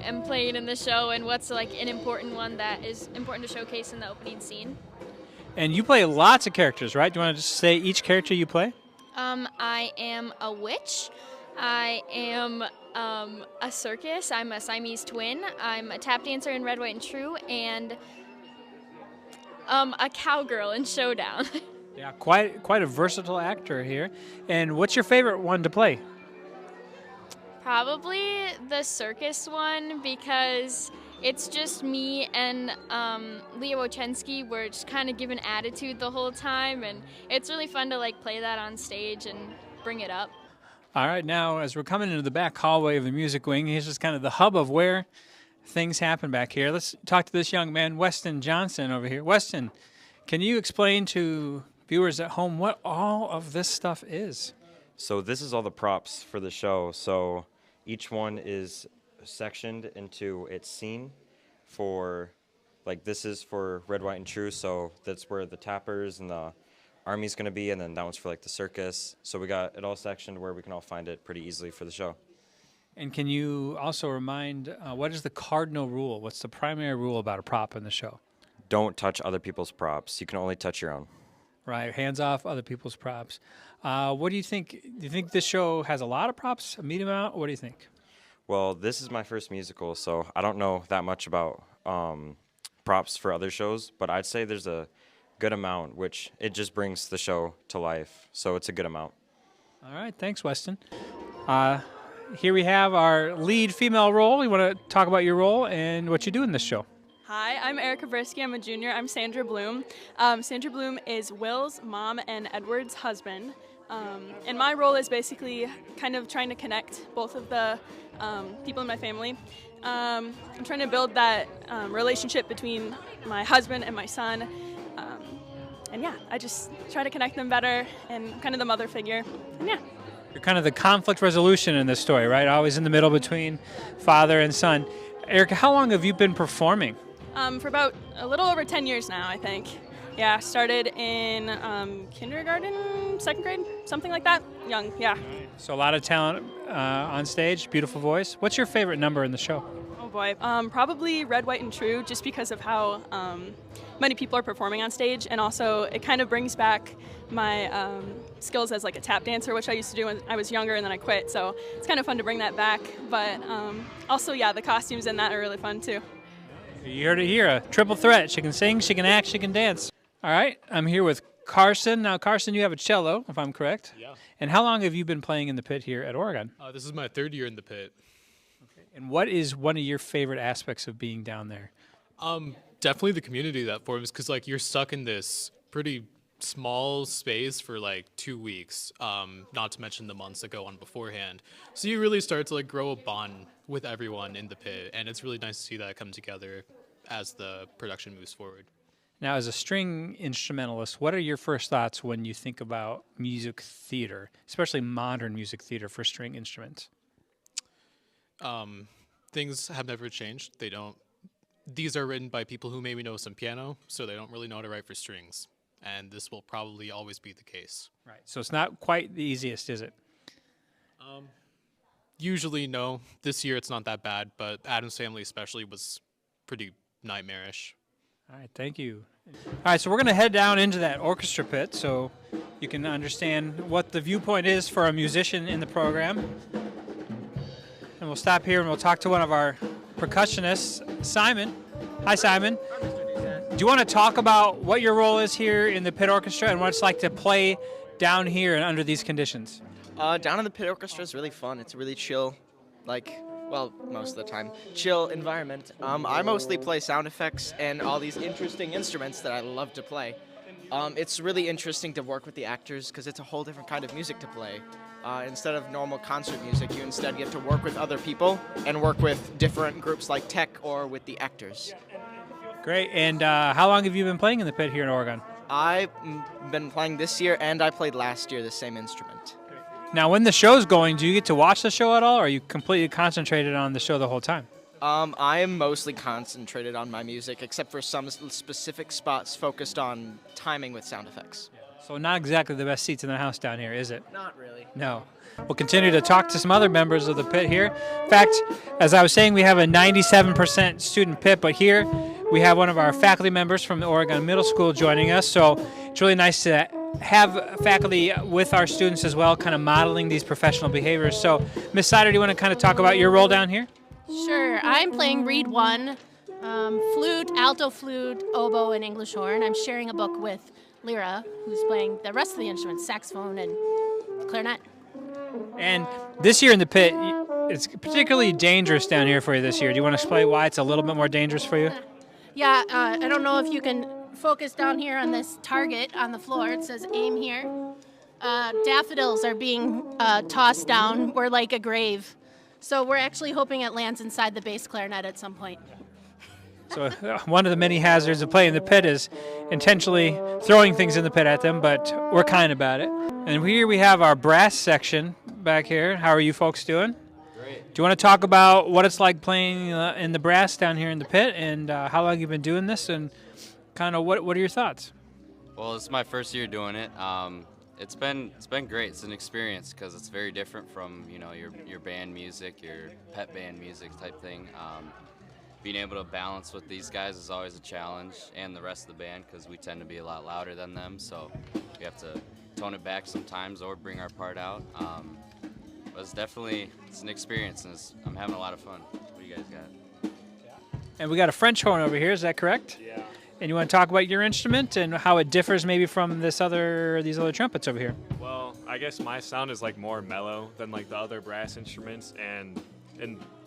am playing in the show and what's like an important one that is important to showcase in the opening scene. And you play lots of characters, right? Do you want to just say each character you play? I am a witch. I am a circus. I'm a Siamese twin. I'm a tap dancer in Red, White, and True, and a cowgirl in Showdown. Yeah, quite a versatile actor here. And what's your favorite one to play? Probably the circus one because it's just me and Leah Wojcicki. We're just kind of giving attitude the whole time, and it's really fun to like play that on stage and bring it up. All right, now as we're coming into the back hallway of the music wing, here's just kind of the hub of where things happen back here. Let's talk to this young man, Weston Johnson, over here. Weston, can you explain to viewers at home what all of this stuff is? So this is all the props for the show. So each one is sectioned into its scene for, like this is for Red, White, and True. So that's where the tappers and the army's going to be, and then that one's for like the circus. So we got it all sectioned where we can all find it pretty easily for the show. And can you also remind what is the cardinal rule? What's the primary rule about a prop in the show? Don't touch other people's props. You can only touch your own. Right, hands off other people's props. What do you think? Do you think this show has a lot of props, a medium amount? What do you think? Well, this is my first musical, so I don't know that much about props for other shows, but I'd say there's a good amount, which it just brings the show to life. So it's a good amount. All right, thanks, Weston. Here we have our lead female role. You want to talk about your role and what you do in this show? Hi, I'm Erica Brisky. I'm a junior. I'm Sandra Bloom. Sandra Bloom is Will's mom and Edward's husband. And my role is basically kind of trying to connect both of the people in my family. I'm trying to build that relationship between my husband and my son. And yeah, I just try to connect them better and kind of the mother figure. And yeah. You're kind of the conflict resolution in this story, right? Always in the middle between father and son. Erica, how long have you been performing? For about a little over 10 years now, I think. Yeah, started in kindergarten, second grade, something like that. Young, yeah. So a lot of talent on stage, beautiful voice. What's your favorite number in the show? Oh boy, probably Red, White, and True, just because of how many people are performing on stage, and also it kind of brings back my skills as like a tap dancer, which I used to do when I was younger, and then I quit. So it's kind of fun to bring that back. But also, yeah, the costumes in that are really fun too. You heard it here, a triple threat. She can sing, she can act, she can dance. All right, I'm here with Carson. Now, Carson, you have a cello, if I'm correct. Yeah. And how long have you been playing in the pit here at Oregon? This is my third year in the pit. Okay. And what is one of your favorite aspects of being down there? Definitely the community that forms, because like you're stuck in this pretty small space for like 2 weeks, not to mention the months that go on beforehand. So you really start to like grow a bond with everyone in the pit, and it's really nice to see that come together as the production moves forward. Now, as a string instrumentalist, what are your first thoughts when you think about music theater, especially modern music theater for string instruments? Things have never changed. These are written by people who maybe know some piano, so they don't really know how to write for strings. And this will probably always be the case. Right. So it's not quite the easiest, is it? Usually, no. This year it's not that bad, but Addams Family especially was pretty nightmarish. All right, thank you. All right, so we're going to head down into that orchestra pit so you can understand what the viewpoint is for a musician in the program. And we'll stop here and we'll talk to one of our percussionists, Simon. Hi, Simon. Do you want to talk about what your role is here in the pit orchestra and what it's like to play down here and under these conditions? Down in the pit orchestra is really fun. It's a really chill, most of the time, chill environment. I mostly play sound effects and all these interesting instruments that I love to play. It's really interesting to work with the actors because it's a whole different kind of music to play. Instead of normal concert music, you instead get to work with other people and work with different groups like tech or with the actors. Great. And how long have you been playing in the pit here in Oregon? I've been playing this year, and I played last year the same instrument. Now, when the show's going, do you get to watch the show at all, or are you completely concentrated on the show the whole time? I am mostly concentrated on my music, except for some specific spots focused on timing with sound effects. So not exactly the best seats in the house down here, is it? Not really. No. We'll continue to talk to some other members of the pit here. In fact, as I was saying, we have a 97% student pit, but here we have one of our faculty members from the Oregon Middle School joining us. So it's really nice to have faculty with our students as well, kind of modeling these professional behaviors. So, Ms. Sider, do you want to kind of talk about your role down here? Sure. I'm playing Reed 1, flute, alto flute, oboe, and English horn. I'm sharing a book with Lyra, who's playing the rest of the instruments, saxophone and clarinet. And this year in the pit, it's particularly dangerous down here for you this year. Do you want to explain why it's a little bit more dangerous for you? Yeah, I don't know if you can focus down here on this target on the floor. It says aim here. Daffodils are being tossed down. We're like a grave. So we're actually hoping it lands inside the bass clarinet at some point. So one of the many hazards of playing the pit is intentionally throwing things in the pit at them, but we're kind about it. And here we have our brass section back here. How are you folks doing? Great. Do you want to talk about what it's like playing in the brass down here in the pit, and how long you've been doing this, and kind of what are your thoughts? Well, it's my first year doing it. It's been great. It's an experience because it's very different from your band music, your pet band music type thing. Being able to balance with these guys is always a challenge, and the rest of the band, because we tend to be a lot louder than them, so we have to tone it back sometimes or bring our part out. But it's an experience, and I'm having a lot of fun. What do you guys got? And we got a French horn over here, is that correct? Yeah. And you want to talk about your instrument and how it differs maybe from these other trumpets over here? Well, I guess my sound is like more mellow than like the other brass instruments, and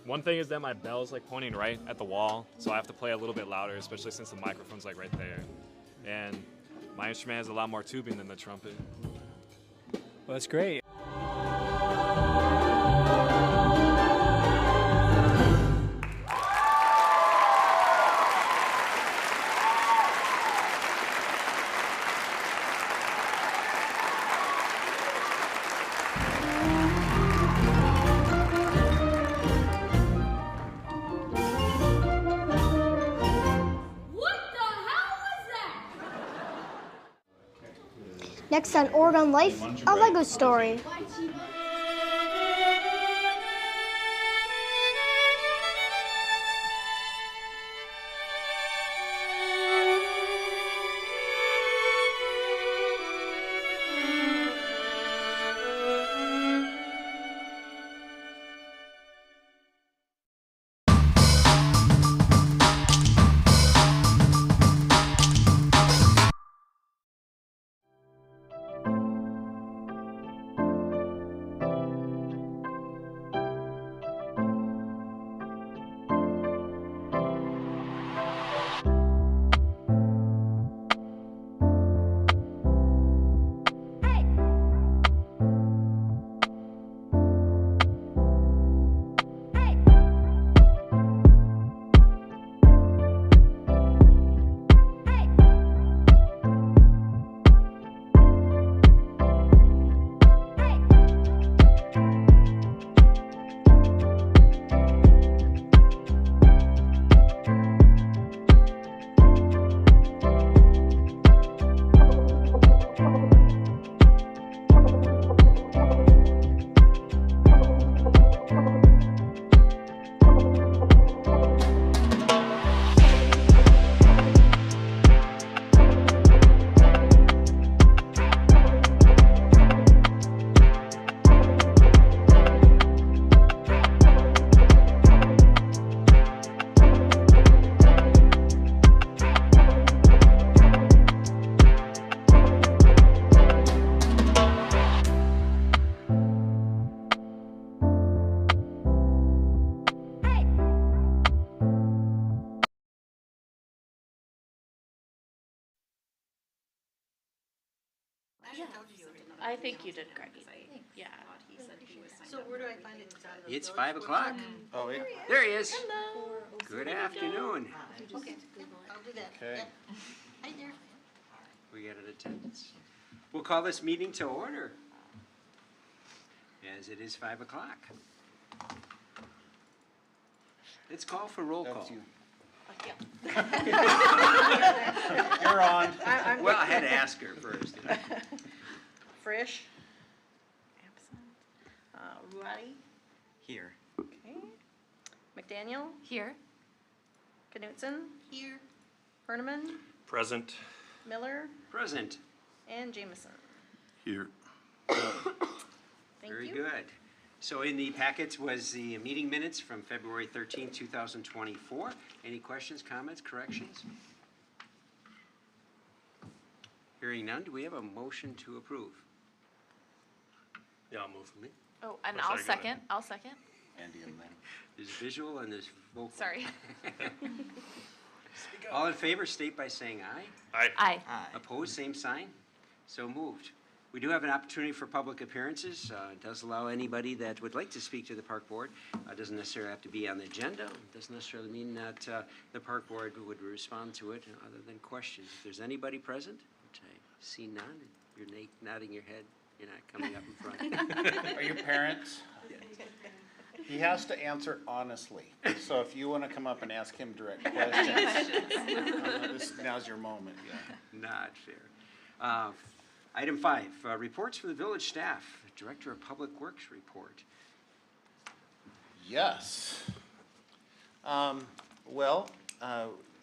one thing is that my bell is like pointing right at the wall, so I have to play a little bit louder, especially since the microphone's like right there. And my instrument has a lot more tubing than the trumpet. Well, that's great. Next on Oregon Life, a Lego story. I think you did great. Yeah. So where do I find it? It's 5 o'clock. Oh, yeah. There he is. Good afternoon. Okay, I'll do that. Okay. Yep. Hi there. We got an attendance. We'll call this meeting to order, as it is 5 o'clock. Let's call for roll call. You're on. Well, I had to ask her first. Frisch. Absent. Ruati. Here. Okay. McDaniel. Here. Knutson. Here. Herniman. Present. Miller. Present. And Jameson. Here. Thank Very you. good. So in the packets was the meeting minutes from February 13, 2024. Any questions, comments, corrections? Hearing none, do we have a motion to approve? Yeah, I'll move for me. Oh, and Or I'll sorry, go ahead. second. I'll second. Andy and Lynn. There's visual and there's vocal. Sorry. All in favor, state by saying aye. Aye. Aye. Opposed, same sign. So moved. We do have an opportunity for public appearances. It does allow anybody that would like to speak to the park board. Doesn't necessarily have to be on the agenda. Doesn't necessarily mean that the park board would respond to it other than questions. If there's anybody present, which I see none, you're nodding your head. You're not coming up in front. Are you parents? He has to answer honestly. So if you want to come up and ask him direct questions, now's your moment, yeah. Not fair. Item 5, reports from the village staff. Director of Public Works report. Yes.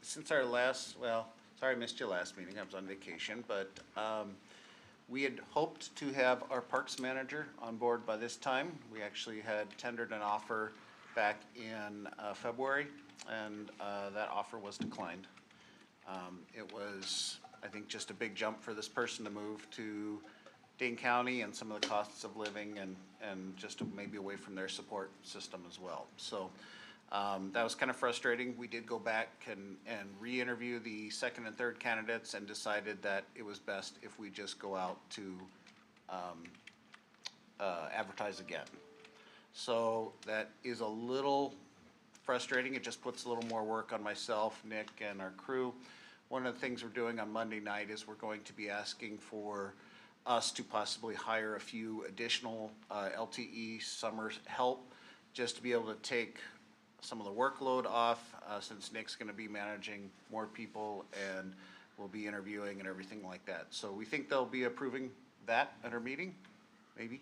Since our last, sorry I missed your last meeting, I was on vacation, but we had hoped to have our parks manager on board by this time. We actually had tendered an offer back in February, and that offer was declined. It was, I think, just a big jump for this person to move to Dane County and some of the costs of living and just maybe away from their support system as well. So that was kind of frustrating. We did go back and re-interview the second and third candidates and decided that it was best if we just go out to advertise again. So that is a little frustrating. It just puts a little more work on myself, Nick, and our crew. One of the things we're doing on Monday night is we're going to be asking for us to possibly hire a few additional LTE summer help just to be able to take some of the workload off since Nick's going to be managing more people and we'll be interviewing and everything like that. So we think they'll be approving that at our meeting, maybe.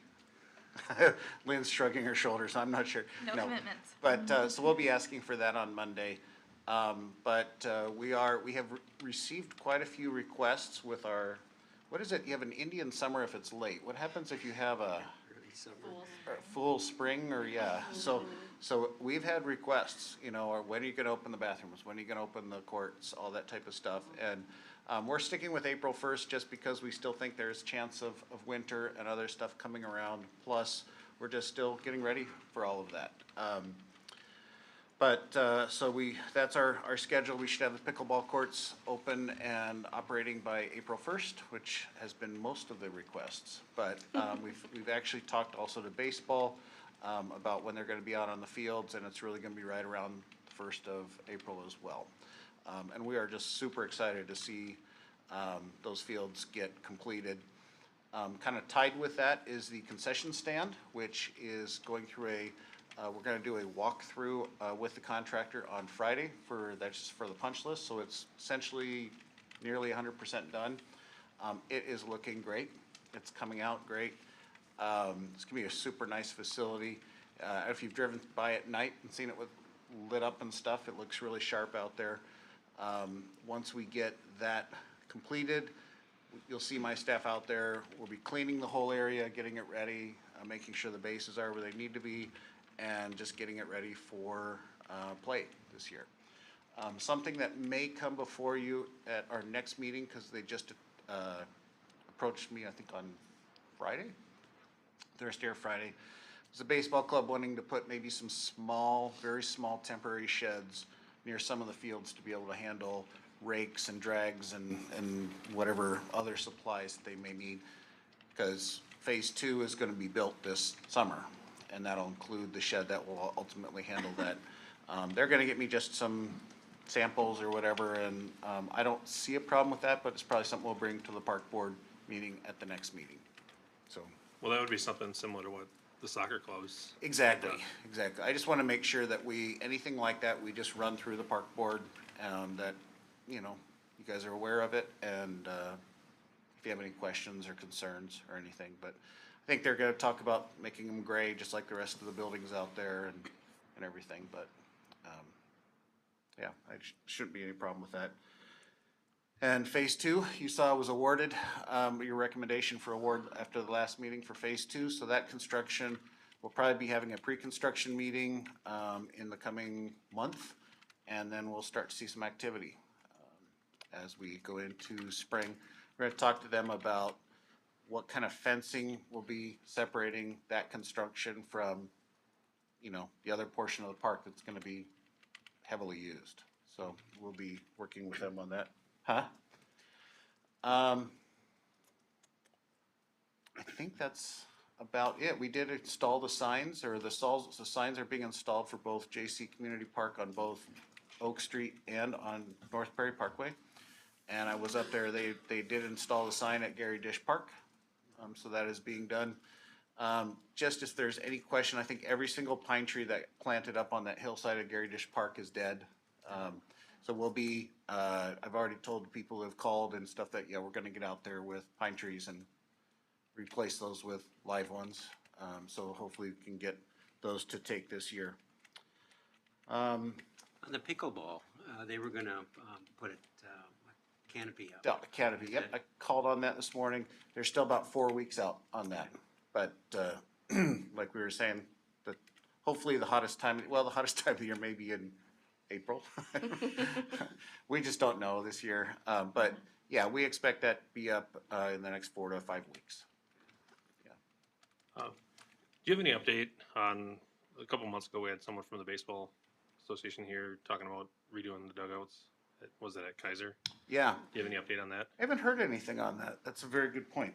Lynn's shrugging her shoulders, I'm not sure. No commitments. But, so we'll be asking for that on Monday. We have received quite a few requests with our, what is it? You have an Indian summer if it's late. What happens if you have a full spring or, yeah. So we've had requests, or when are you gonna open the bathrooms? When are you gonna open the courts? All that type of stuff. And we're sticking with April 1st just because we still think there's chance of winter and other stuff coming around. Plus, we're just still getting ready for all of that. That's our schedule. We should have the pickleball courts open and operating by April 1st, which has been most of the requests. But we've actually talked also to baseball about when they're going to be out on the fields, and it's really going to be right around the 1st of April as well. And we are just super excited to see those fields get completed. Kind of tied with that is the concession stand, which is going through we're going to do a walkthrough with the contractor on Friday that's just for the punch list. So it's essentially nearly 100% done. It is looking great. It's coming out great. It's going to be a super nice facility. If you've driven by at night and seen it lit up and stuff, it looks really sharp out there. Once we get that completed, you'll see my staff out there. We'll be cleaning the whole area, getting it ready, making sure the bases are where they need to be, and just getting it ready for play this year. Something that may come before you at our next meeting, because they just approached me, I think on Friday, Thursday or Friday. There's a baseball club wanting to put maybe some small, very small temporary sheds near some of the fields to be able to handle rakes and drags and whatever other supplies that they may need, because phase 2 is going to be built this summer, and that'll include the shed that will ultimately handle that. They're going to get me just some samples or whatever, and I don't see a problem with that, but it's probably something we'll bring to the park board meeting at the next meeting. So. Well, that would be something similar to what the soccer clubs. Exactly, exactly. I just want to make sure that anything like that, we just run through the park board, that, you guys are aware of it, and, if you have any questions or concerns or anything, but I think they're gonna talk about making them gray, just like the rest of the buildings out there and everything, but, yeah, shouldn't be any problem with that. And phase 2, you saw was awarded, your recommendation for award after the last meeting for phase 2. So that construction, we'll probably be having a pre-construction meeting, in the coming month. And then we'll start to see some activity, as we go into spring. We're gonna talk to them about what kind of fencing will be separating that construction from, the other portion of the park that's gonna be heavily used. So we'll be working with them on that. Huh? I think that's about it. We did install the signs, or the signs are being installed for both JC Community Park on both Oak Street and on North Prairie Parkway. And I was up there, they did install the sign at Gary Dish Park. So that is being done. Just if there's any question, I think every single pine tree that planted up on that hillside of Gary Dish Park is dead. So we'll be, I've already told people who have called and stuff that, we're gonna get out there with pine trees and replace those with live ones. So hopefully we can get those to take this year. On the pickleball, they were gonna put a canopy up. Yeah, canopy, yep, I called on that this morning. They're still about 4 weeks out on that. But, like we were saying, hopefully the hottest time of the year may be in April. We just don't know this year. But yeah, we expect that to be up in the next 4 to 5 weeks. Do you have any update on, a couple months ago, we had someone from the baseball association here talking about redoing the dugouts. Was it at Kaiser? Yeah. Do you have any update on that? I haven't heard anything on that. That's a very good point.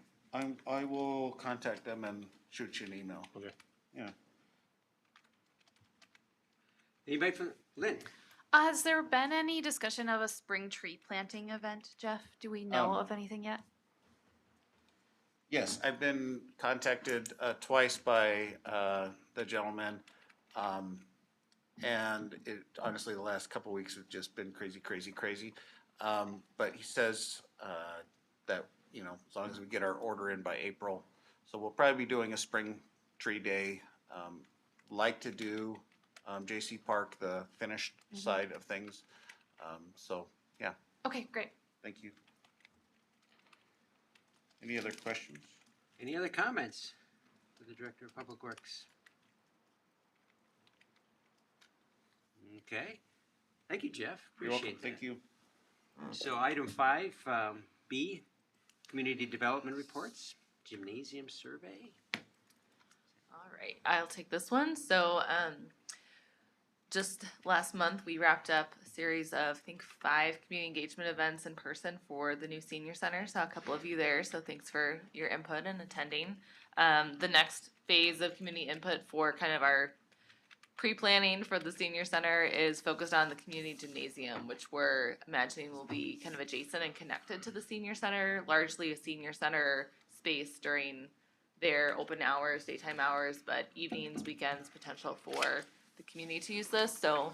I will contact them and shoot you an email. Okay. Yeah. Anybody from Lynn? Has there been any discussion of a spring tree planting event, Jeff? Do we know of anything yet? Yes, I've been contacted twice by the gentleman. And it, honestly, the last couple of weeks have just been crazy. But he says that, as long as we get our order in by April. So we'll probably be doing a spring tree day. Like to do JC Park, the finished side of things. So, yeah. Okay, great. Thank you. Any other questions? Any other comments for the Director of Public Works? Okay. Thank you, Jeff. You're Appreciate welcome. Thank you. So item 5B, Community Development Reports, Gymnasium Survey. All right, I'll take this one. So, just last month, we wrapped up a series of, I think, 5 community engagement events in person for the new senior center. Saw a couple of you there, so thanks for your input and attending. The next phase of community input for kind of our pre-planning for the senior center is focused on the community gymnasium, which we're imagining will be kind of adjacent and connected to the senior center, largely a senior center space during their open hours, daytime hours, but evenings, weekends, potential for the community to use this. So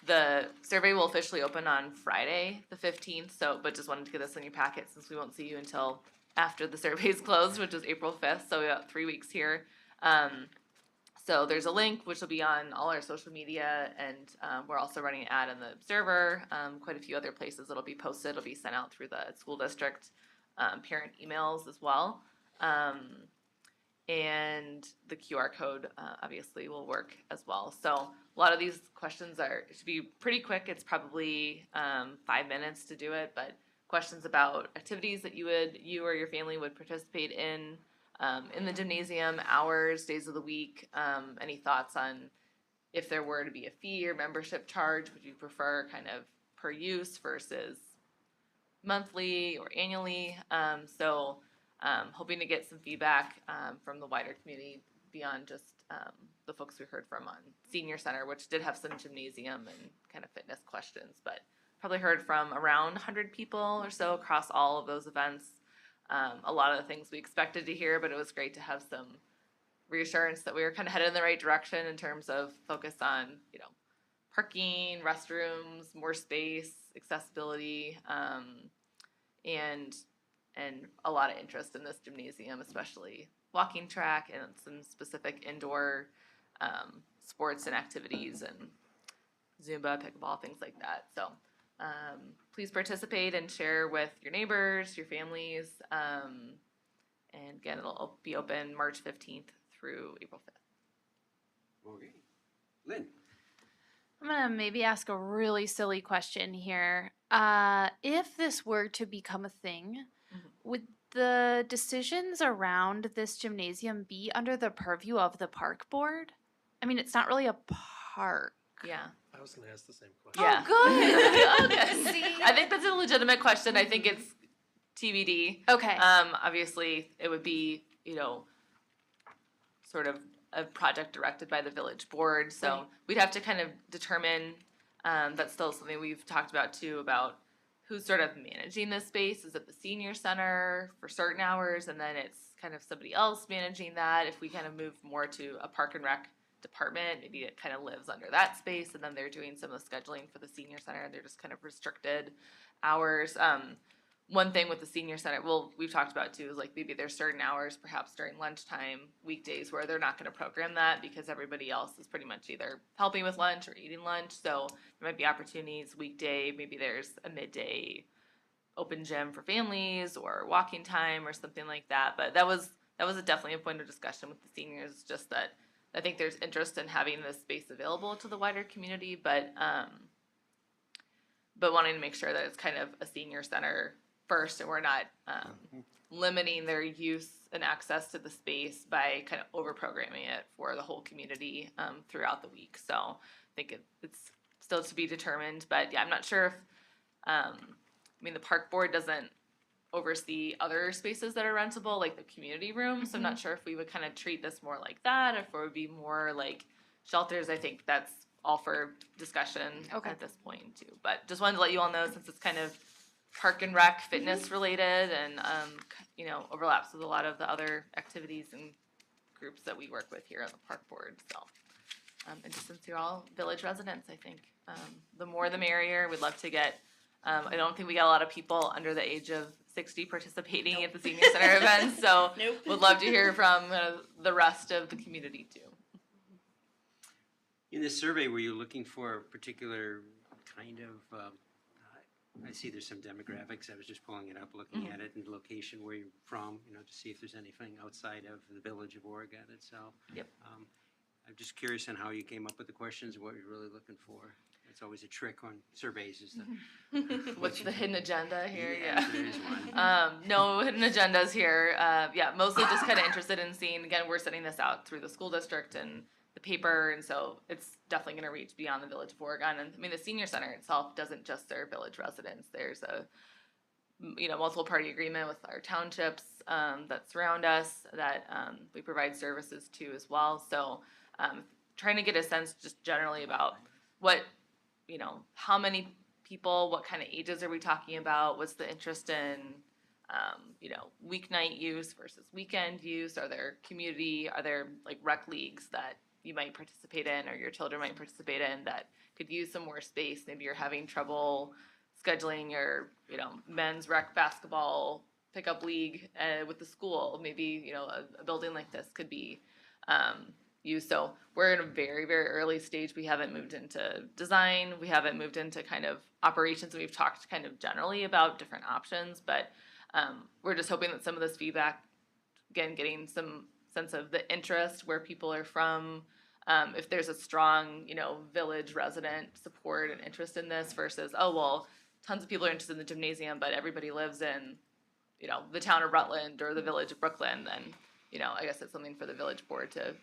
the survey will officially open on Friday, the 15th. But just wanted to get this in your packet since we won't see you until after the survey is closed, which is April 5th. So we got 3 weeks here. So there's a link which will be on all our social media, and we're also running an ad in the Observer, quite a few other places it'll be posted. It'll be sent out through the school district parent emails as well. And the QR code obviously will work as well. So a lot of these questions should be pretty quick. It's probably 5 minutes to do it, but questions about activities that you or your family would participate in the gymnasium, hours, days of the week, any thoughts on if there were to be a fee or membership charge, would you prefer kind of per use versus monthly or annually? Hoping to get some feedback from the wider community beyond just the folks we heard from on Senior Center, which did have some gymnasium and kind of fitness questions, but probably heard from around 100 people or so across all of those events. A lot of the things we expected to hear, but it was great to have some reassurance that we were kind of headed in the right direction in terms of focus on, parking, restrooms, more space, accessibility, and a lot of interest in this gymnasium, especially walking track and some specific indoor sports and activities and Zumba, pickleball, things like that. So please participate and share with your neighbors, your families. And again, it'll be open March 15th through April 5th. Okay. Lynn. I'm going to maybe ask a really silly question here. If this were to become a thing, would the decisions around this gymnasium be under the purview of the park board? I mean, it's not really a park. Yeah. I was going to ask the same question. Yeah. Oh, good. Okay. See? I think that's a legitimate question. I think it's TBD. Okay. Obviously, it would be, sort of a project directed by the village board. So Right. we'd have to kind of determine, that's still something we've talked about too, about who's sort of managing this space. Is it the senior center for certain hours, and then it's kind of somebody else managing that? If we kind of move more to a park and rec department, maybe it kind of lives under that space, and then they're doing some of the scheduling for the senior center, and they're just kind of restricted hours. One thing with the senior center, well, we've talked about too, is like maybe there's certain hours, perhaps during lunchtime, weekdays, where they're not going to program that because everybody else is pretty much either helping with lunch or eating lunch. So there might be opportunities weekday. Maybe there's a midday open gym for families or walking time or something like that. But that was definitely a point of discussion with the seniors. Just that I think there's interest in having this space available to the wider community, but wanting to make sure that it's kind of a senior center first, and we're not limiting their use and access to the space by kind of over programming it for the whole community throughout the week. So I think it's still to be determined, but yeah, I'm not sure if the park board doesn't oversee other spaces that are rentable, like the community room. So I'm not sure if we would kind of treat this more like that, or if it would be more like shelters. I think that's all for discussion at this point too. But just wanted to let you all know, since it's kind of park and rec fitness related and overlaps with a lot of the other activities and groups that we work with here on the park board. So and just since you're all village residents, I think the more the merrier. We'd love to get I don't think we got a lot of people under the age of 60 participating at the senior center events, so would love to hear from the rest of the community too. In this survey, were you looking for a particular kind of, I see there's some demographics. I was just pulling it up, looking at it, and the location where you're from, to see if there's anything outside of the village of Oregon itself. Yep. I'm just curious on how you came up with the questions, what you're really looking for. It's always a trick on surveys, is the What's the hidden agenda here? Yeah, there is one. No hidden agendas here. Mostly just kind of interested in seeing, again, we're sending this out through the school district and the paper, and so it's definitely going to reach beyond the village of Oregon. And the senior center itself doesn't just serve village residents. There's a multiple party agreement with our townships that surround us that we provide services to as well. So trying to get a sense just generally about what, how many people, what kind of ages are we talking about? What's the interest in, weeknight use versus weekend use? Are there like rec leagues that you might participate in, or your children might participate in, that could use some more space? Maybe you're having trouble scheduling your, men's rec basketball pickup league with the school. Maybe, a building like this could be used. So we're in a very, very early stage. We haven't moved into design. We haven't moved into kind of operations. We've talked kind of generally about different options, but we're just hoping that some of this feedback, again, getting some sense of the interest, where people are from, if there's a strong, village resident support and interest in this versus, tons of people are interested in the gymnasium, but everybody lives in, the town of Rutland or the village of Brooklyn, then, I guess it's something for the village board to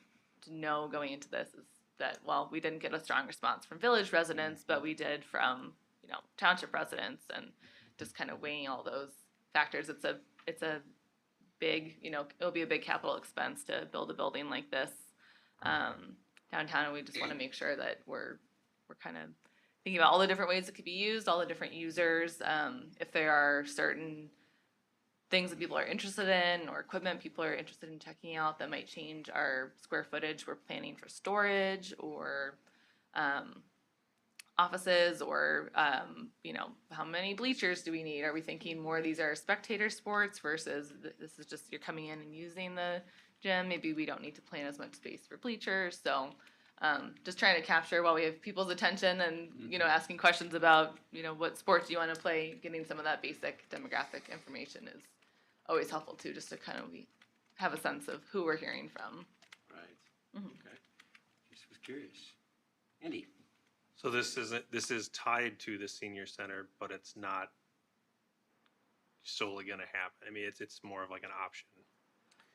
know going into this, is that, we didn't get a strong response from village residents, but we did from, township residents, and just kind of weighing all those factors. It's a big, it'll be a big capital expense to build a building like this downtown, and we just want to make sure that we're kind of thinking about all the different ways it could be used, all the different users. If there are certain things that people are interested in or equipment people are interested in checking out that might change our square footage we're planning for storage or offices or how many bleachers do we need? Are we thinking more these are spectator sports versus this is just you're coming in and using the gym? Maybe we don't need to plan as much space for bleachers. So just trying to capture while we have people's attention and asking questions about what sports you want to play. Getting some of that basic demographic information is always helpful too, just to kind of have a sense of who we're hearing from. Right. Okay. Just was curious. Andy. So this is tied to the senior center, but it's not solely going to happen. I mean, it's more of like an option.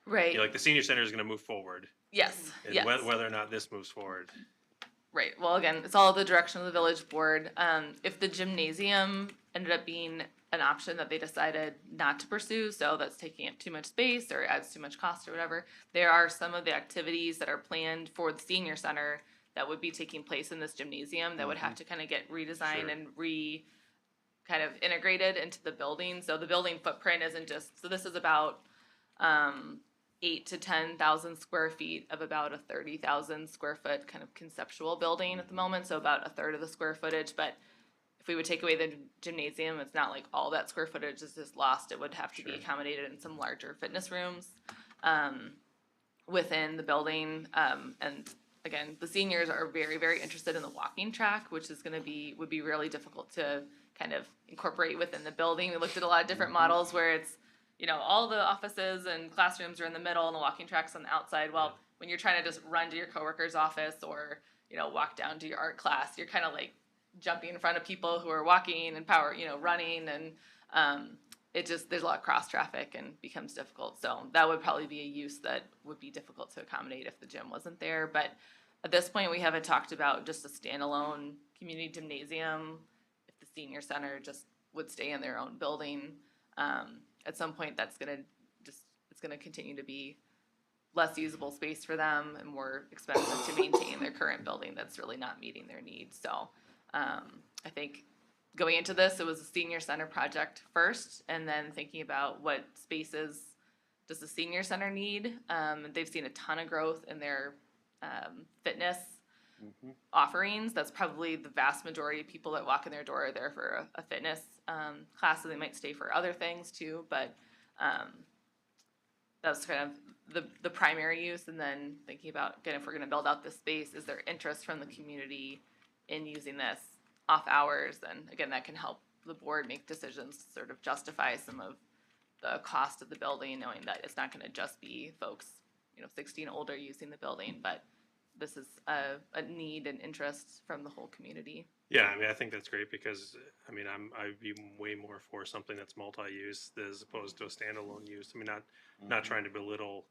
Right. Like the senior center is going to move forward. Yes. And yes. Whether or not this moves forward. Right. Well, again, it's all the direction of the village board. If the gymnasium ended up being an option that they decided not to pursue, so that's taking up too much space or adds too much cost or whatever, there are some of the activities that are planned for the senior center that would be taking place in this gymnasium that would have to kind of get redesigned and kind of integrated into the building. So the building footprint isn't just, so this is about 8 to 10,000 square feet of about a 30,000 square foot kind of conceptual building at the moment. So about a third of the square footage, but if we would take away the gymnasium, it's not like all that square footage is just lost. It would have to be accommodated in some larger fitness rooms within the building. And again, the seniors are very, very interested in the walking track, which is would be really difficult to kind of incorporate within the building. We looked at a lot of different models where it's, all the offices and classrooms are in the middle and the walking track's on the outside. Well, when you're trying to just run to your coworker's office or, walk down to your art class, you're kind of like jumping in front of people who are walking and running, and there's a lot of cross traffic and becomes difficult. So that would probably be a use that would be difficult to accommodate if the gym wasn't there. But at this point, we haven't talked about just a standalone community gymnasium. If the senior center just would stay in their own building, at some point it's gonna continue to be less usable space for them and more expensive to maintain their current building that's really not meeting their needs. So I think going into this, it was a senior center project first, and then thinking about what spaces does the senior center need. They've seen a ton of growth in their fitness offerings. That's probably the vast majority of people that walk in their door are there for a fitness class, so they might stay for other things too, but that's kind of the primary use. And then thinking about, again, if we're going to build out this space, is there interest from the community in using this off hours? And again, that can help the board make decisions to sort of justify some of the cost of the building, knowing that it's not going to just be folks 16 older using the building, but this is a need and interest from the whole community. Yeah, I mean, I think that's great because, I mean, I'd be way more for something that's multi-use as opposed to a standalone use. I mean, not trying to belittle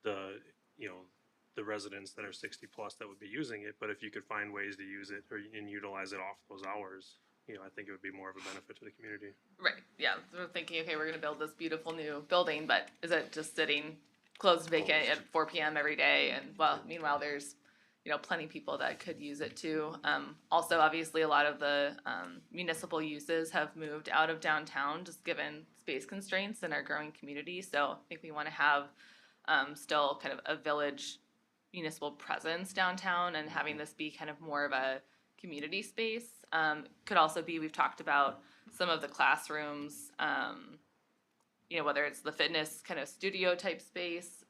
the residents that are 60 plus that would be using it, but if you could find ways to use it and utilize it off those hours, I think it would be more of a benefit to the community. Right, yeah, we're thinking, okay, we're gonna build this beautiful new building, but is it just sitting closed vacant at 4 p.m. every day? And meanwhile, there's plenty of people that could use it too. Also, obviously, a lot of the municipal uses have moved out of downtown, just given space constraints in our growing community. So I think we want to have still kind of a village municipal presence downtown, and having this be kind of more of a community space. Could also be, we've talked about some of the classrooms, whether it's the fitness kind of studio type space,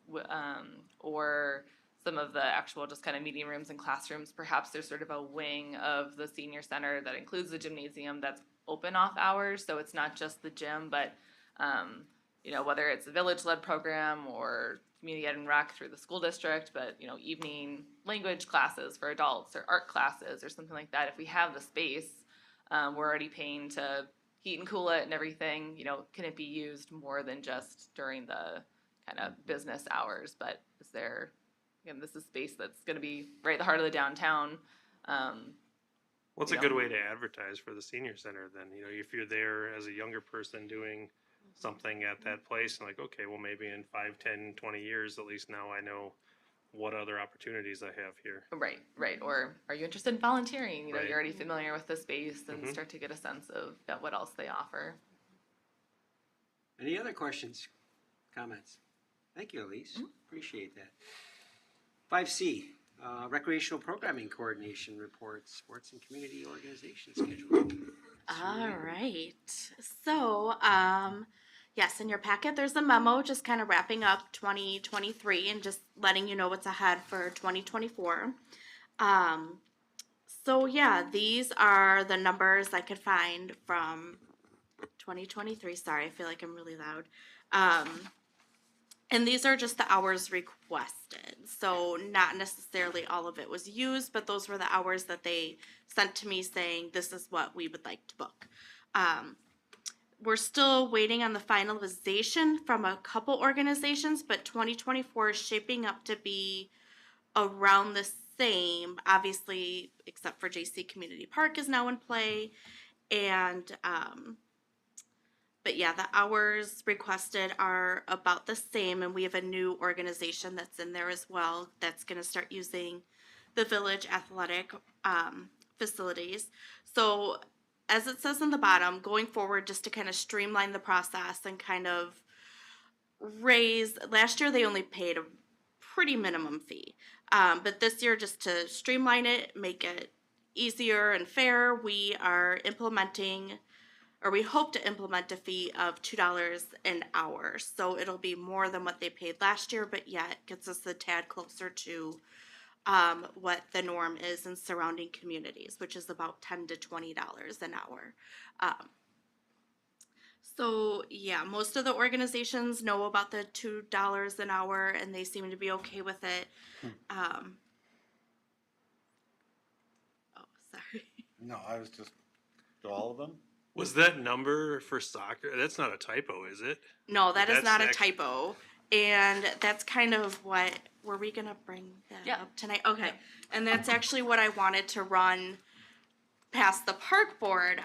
or some of the actual just kind of meeting rooms and classrooms. Perhaps there's sort of a wing of the senior center that includes the gymnasium that's open off hours. So it's not just the gym, but whether it's a village-led program or community ed and rec through the school district, but evening language classes for adults or art classes or something like that. If we have the space, we're already paying to heat and cool it and everything. Can it be used more than just during the kind of business hours? But is there, again, this is space that's going to be right at the heart of the downtown. What's a good way to advertise for the senior center then? If you're there as a younger person doing something at that place, and like, okay, well, maybe in 5, 10, 20 years, at least now I know what other opportunities I have here. Right. Or are you interested in volunteering? Right. You're already familiar with the space and Mhm. start to get a sense of what else they offer. Any other questions, comments? Thank you, Elise. Appreciate that. 5C, recreational programming coordination report, sports and community organization schedule. All right. So, yes, in your packet, there's a memo just kind of wrapping up 2023 and just letting you know what's ahead for 2024. So yeah, these are the numbers I could find from 2023. Sorry, I feel like I'm really loud. And these are just the hours requested. So not necessarily all of it was used, but those were the hours that they sent to me saying this is what we would like to book. We're still waiting on the finalization from a couple organizations, but 2024 is shaping up to be around the same, obviously, except for JC Community Park is now in play. And, but yeah, the hours requested are about the same, and we have a new organization that's in there as well that's going to start using the village athletic facilities. So as it says on the bottom, going forward, just to kind of streamline the process and kind of raise, last year they only paid a pretty minimum fee. But this year, just to streamline it, make it easier and fair, we are implementing, or we hope to implement a fee of $2 an hour. So it'll be more than what they paid last year, but yet gets us a tad closer to what the norm is in surrounding communities, which is about $10 to $20 an hour. So yeah, most of the organizations know about the $2 an hour, and they seem to be okay with it. Oh, sorry. No, I was just, to all of them? Was that number for soccer? That's not a typo, is it? No, that is That's not a actually- typo. And that's kind of what, were we gonna bring that up tonight? Okay, and that's actually what I wanted to run past the park board.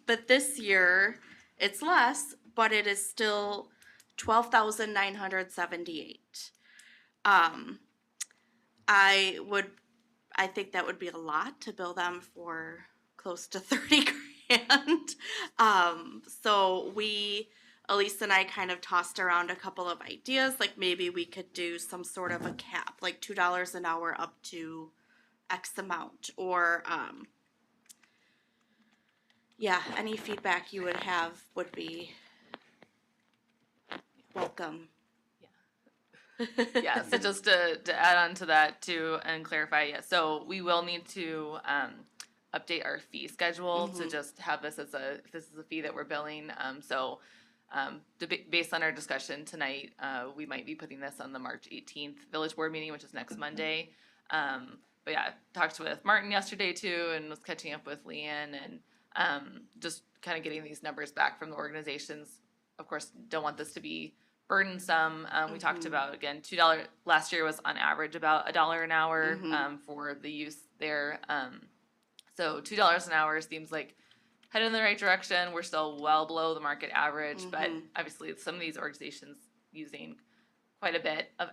But this year, it's less, but it is still $12,978. I think that would be a lot to bill them for close to 30 grand. So Elise and I kind of tossed around a couple of ideas, like maybe we could do some sort of a cap, like $2 an hour up to X amount, or yeah, any feedback you would have would be welcome. Yeah, so just to add on to that too and clarify, yeah, so we will need to update our fee schedule to just have this as this is a fee that we're billing. Based on our discussion tonight, we might be putting this on the March 18th village board meeting, which is next Monday. But yeah, talked with Martin yesterday too, and was catching up with Leanne, and just kind of getting these numbers back from the organizations. Of course, don't want this to be burdensome. We talked about, again, $2 last year was on average about $1 an hour for the use there. So $2 an hour seems like headed in the right direction. We're still well below the market average, but obviously some of these organizations using quite a bit of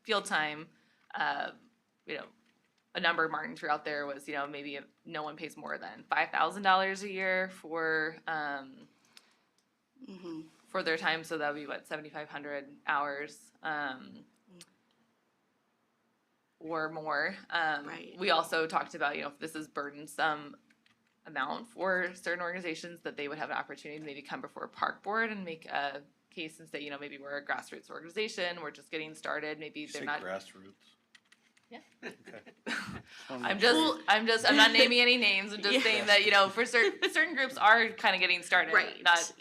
field time. You know, a number Martin threw out there was, maybe no one pays more than $5,000 a year for their time, so that would be 7,500 hours or more. We also talked about, if this is burdensome amount for certain organizations, that they would have an opportunity to maybe come before a park board and make a case and say, maybe we're a grassroots organization, we're just getting started, maybe they're not grassroots. Yeah. Okay. I'm not naming any names. I'm just saying that, for certain groups are kind of getting started. Right. Not,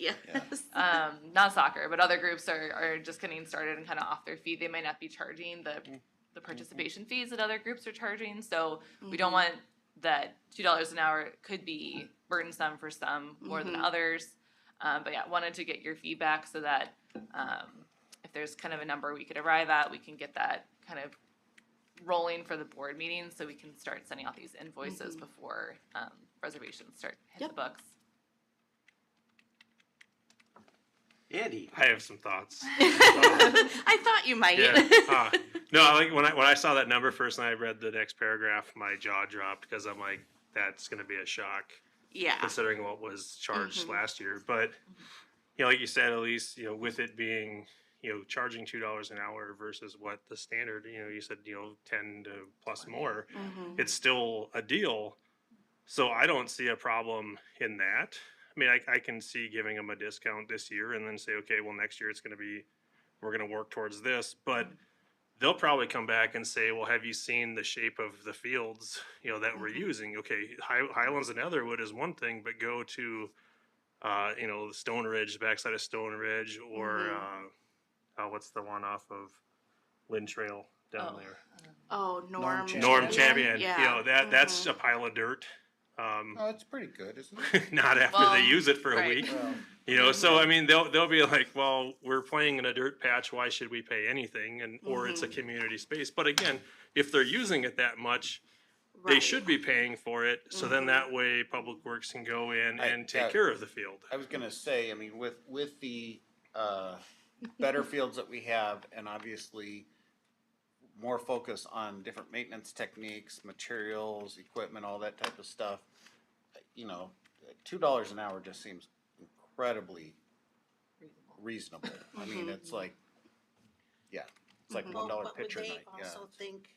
not soccer, but other groups are just getting started and kind of off their feet. They might not be charging the participation fees that other groups are charging. So we don't want that $2 an hour could be burdensome for some more than others. But yeah, wanted to get your feedback so that if there's kind of a number we could arrive at, we can get that kind of rolling for the board meeting, so we can start sending out these invoices before reservations start hitting the books. Andy, I have some thoughts. I thought you might. Yeah. No, like when I saw that number first and I read the next paragraph, my jaw dropped because I'm like, that's going to be a shock. Yeah. Considering what was charged last year, but you know, like you said, at least, you know, with it being, you know, charging $2 an hour versus what the standard, you know, you said, you know, 10 to plus more, it's still a deal. So I don't see a problem in that. I mean, I can see giving them a discount this year and then say, okay, well, next year it's going to be, we're going to work towards this. But they'll probably come back and say, well, have you seen the shape of the fields, you know, that we're using? Okay, Highlands and Etherwood is one thing, but go to, you know, the Stone Ridge, the backside of Stone Ridge, or what's the one off of Lynn Trail down there? Oh, Norm Champion. Yeah. You know, that's a pile of dirt. Oh, it's pretty good, isn't it? Not after they use it for a week. You know, so I mean, they'll be like, well, we're playing in a dirt patch. Why should we pay anything? And or it's a community space. But again, if they're using it that much, they should be paying for it. So then that way, Public Works can go in and take care of the field. I was gonna say, I mean, with the better fields that we have, and obviously more focus on different maintenance techniques, materials, equipment, all that type of stuff. You know, $2 an hour just seems incredibly reasonable. I mean, it's like, yeah, it's like $1 But pitcher would they night. Yeah. also think,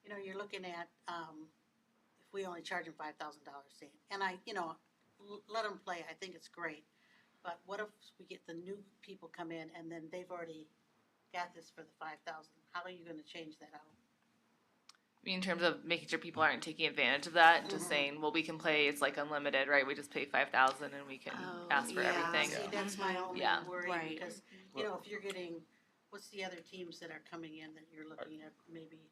you know, you're looking at, if we only charge them $5,000, say, and let them play, I think it's great. But what if we get the new people come in and then they've already got this for the 5,000? How are you gonna change that out? I mean, in terms of making sure people aren't taking advantage of that, just saying, well, we can play, it's like unlimited, right? We just pay 5,000 and we can ask for everything. See, that's my only worry, Right. because, you know, if you're getting, what's the other teams that are coming in that you're looking at, maybe,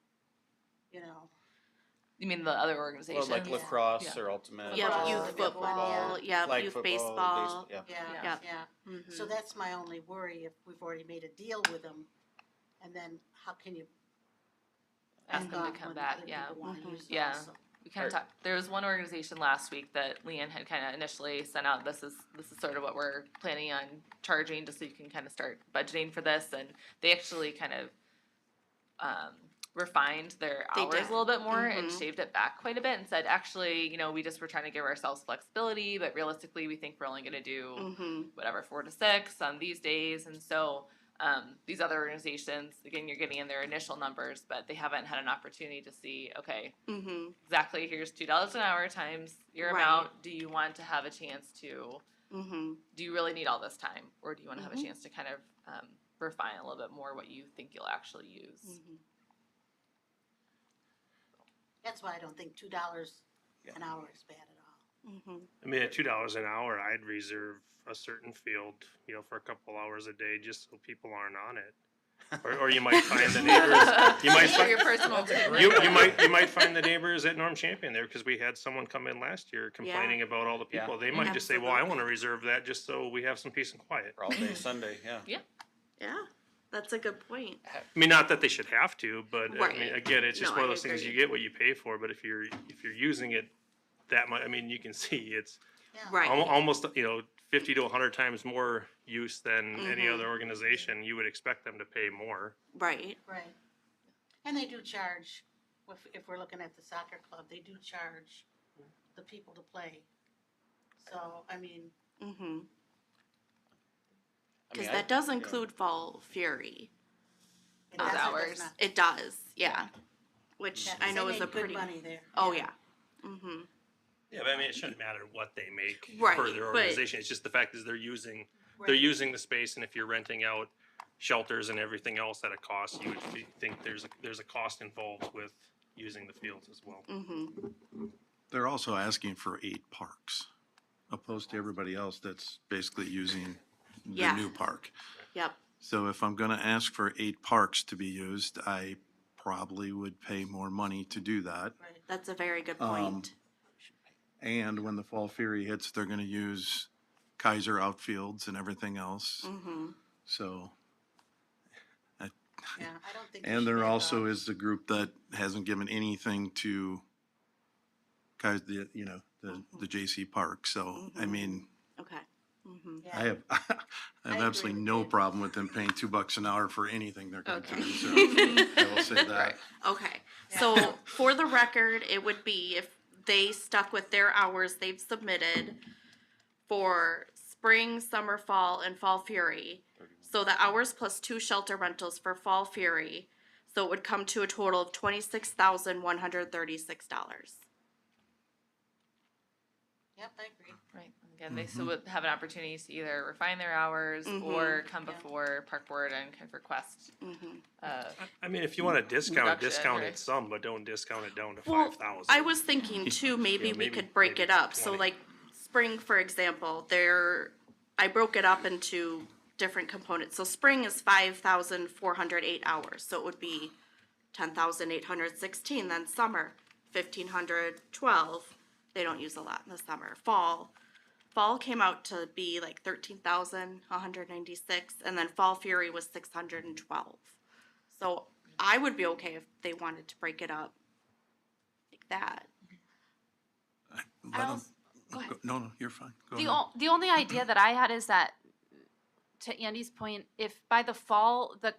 you know? You mean the other organizations? Well, like lacrosse or ultimate. Yep, Lacrosse, youth football, yep, flag youth football, baseball. Yeah, Yep. yeah. So that's my only worry, if we've already made a deal with them, and then how can you? Ask end them to on come when back, other yeah. people wanna use it Yeah, also? we kind of talked, there was one organization last week that Leanne had kind of initially sent out, this is sort of what we're planning on charging, just so you can kind of start budgeting for this, and they actually kind of, refined their They hours did. a little bit more and shaved it back quite a bit and said, actually, you know, we just were trying to give ourselves flexibility, but realistically, we think we're only going to do whatever 4 to 6 on these days. And so these other organizations, again, you're getting in their initial numbers, but they haven't had an opportunity to see, okay, exactly, here's $2 an hour times your Right. amount. Do you want to have a chance to, do you really need all this time? Or do you want to have a chance to kind of refine a little bit more what you think you'll actually use? That's why I don't think $2 an hour is bad at all. I mean, at $2 an hour, I'd reserve a certain field, you know, for a couple hours a day, just so people aren't on it. Or you might find the neighbors. You might For find, your personal you might find the neighbors at Norm Champion there, because we had someone come in last year complaining about all the people. They might just say, well, I want to reserve that just so we have some peace and quiet. For all day Sunday, yeah. Yeah, that's a good point. I mean, not that they should have to, but I mean, Right. again, it's just No, one of I those things, you agree. get what you pay for. But if you're using it that much, I mean, you can see it's Right. almost, you know, 50 to 100 times more use than any other organization. You would expect them to pay more. Right. Right. And they do charge, if we're looking at the soccer club, they do charge the people to play. So, I mean. Because that does include Fall Fury. It does or does hours. not? It does, yeah. Which Yeah, I know they is a make good pretty. money there. Oh yeah. Yeah, but I mean, it shouldn't matter what they make Right, for their but- organization. It's just the fact is they're using the space, and if you're renting out shelters and everything else at a cost, you would think there's a cost involved with using the fields as well. They're also asking for 8 parks, opposed to everybody else that's basically using the Yeah. new park. Yep. So if I'm gonna ask for 8 parks to be used, I probably would pay more money to do that. That's a very good point. And when the Fall Fury hits, they're gonna use Kaiser outfields and everything else. So, Yeah, I don't think. we and should there have, also is the group that hasn't given anything to Kaiser, the JC Park. So, I mean, Okay. I have absolutely no problem with them paying $2 an hour for anything they're going to Okay. do. So I will say that. Okay. So for the record, it would be if they stuck with their hours they've submitted for spring, summer, fall, and fall fury. So the hours plus 2 shelter rentals for fall fury. So it would come to a total of $26,136. Yep, I agree. Right. Again, they still would have an opportunity to either refine their hours or come before Park Board and kind of request. I mean, if you want to discount it, Reduction, discount right. it some, but don't discount it down to Well, 5,000. I was thinking too, maybe we could break it up. So like spring, for example, I broke it up into different components. So spring is 5,408 hours. So it would be 10,816. Then summer, 1,512. They don't use a lot in the summer. Fall came out to be like 13,196. And then fall fury was 612. So I would be okay if they wanted to break it up like that. Let 'em- Go ahead. No, you're fine. Go The, ahead. the only idea that I had is that, to Andy's point, if by the fall the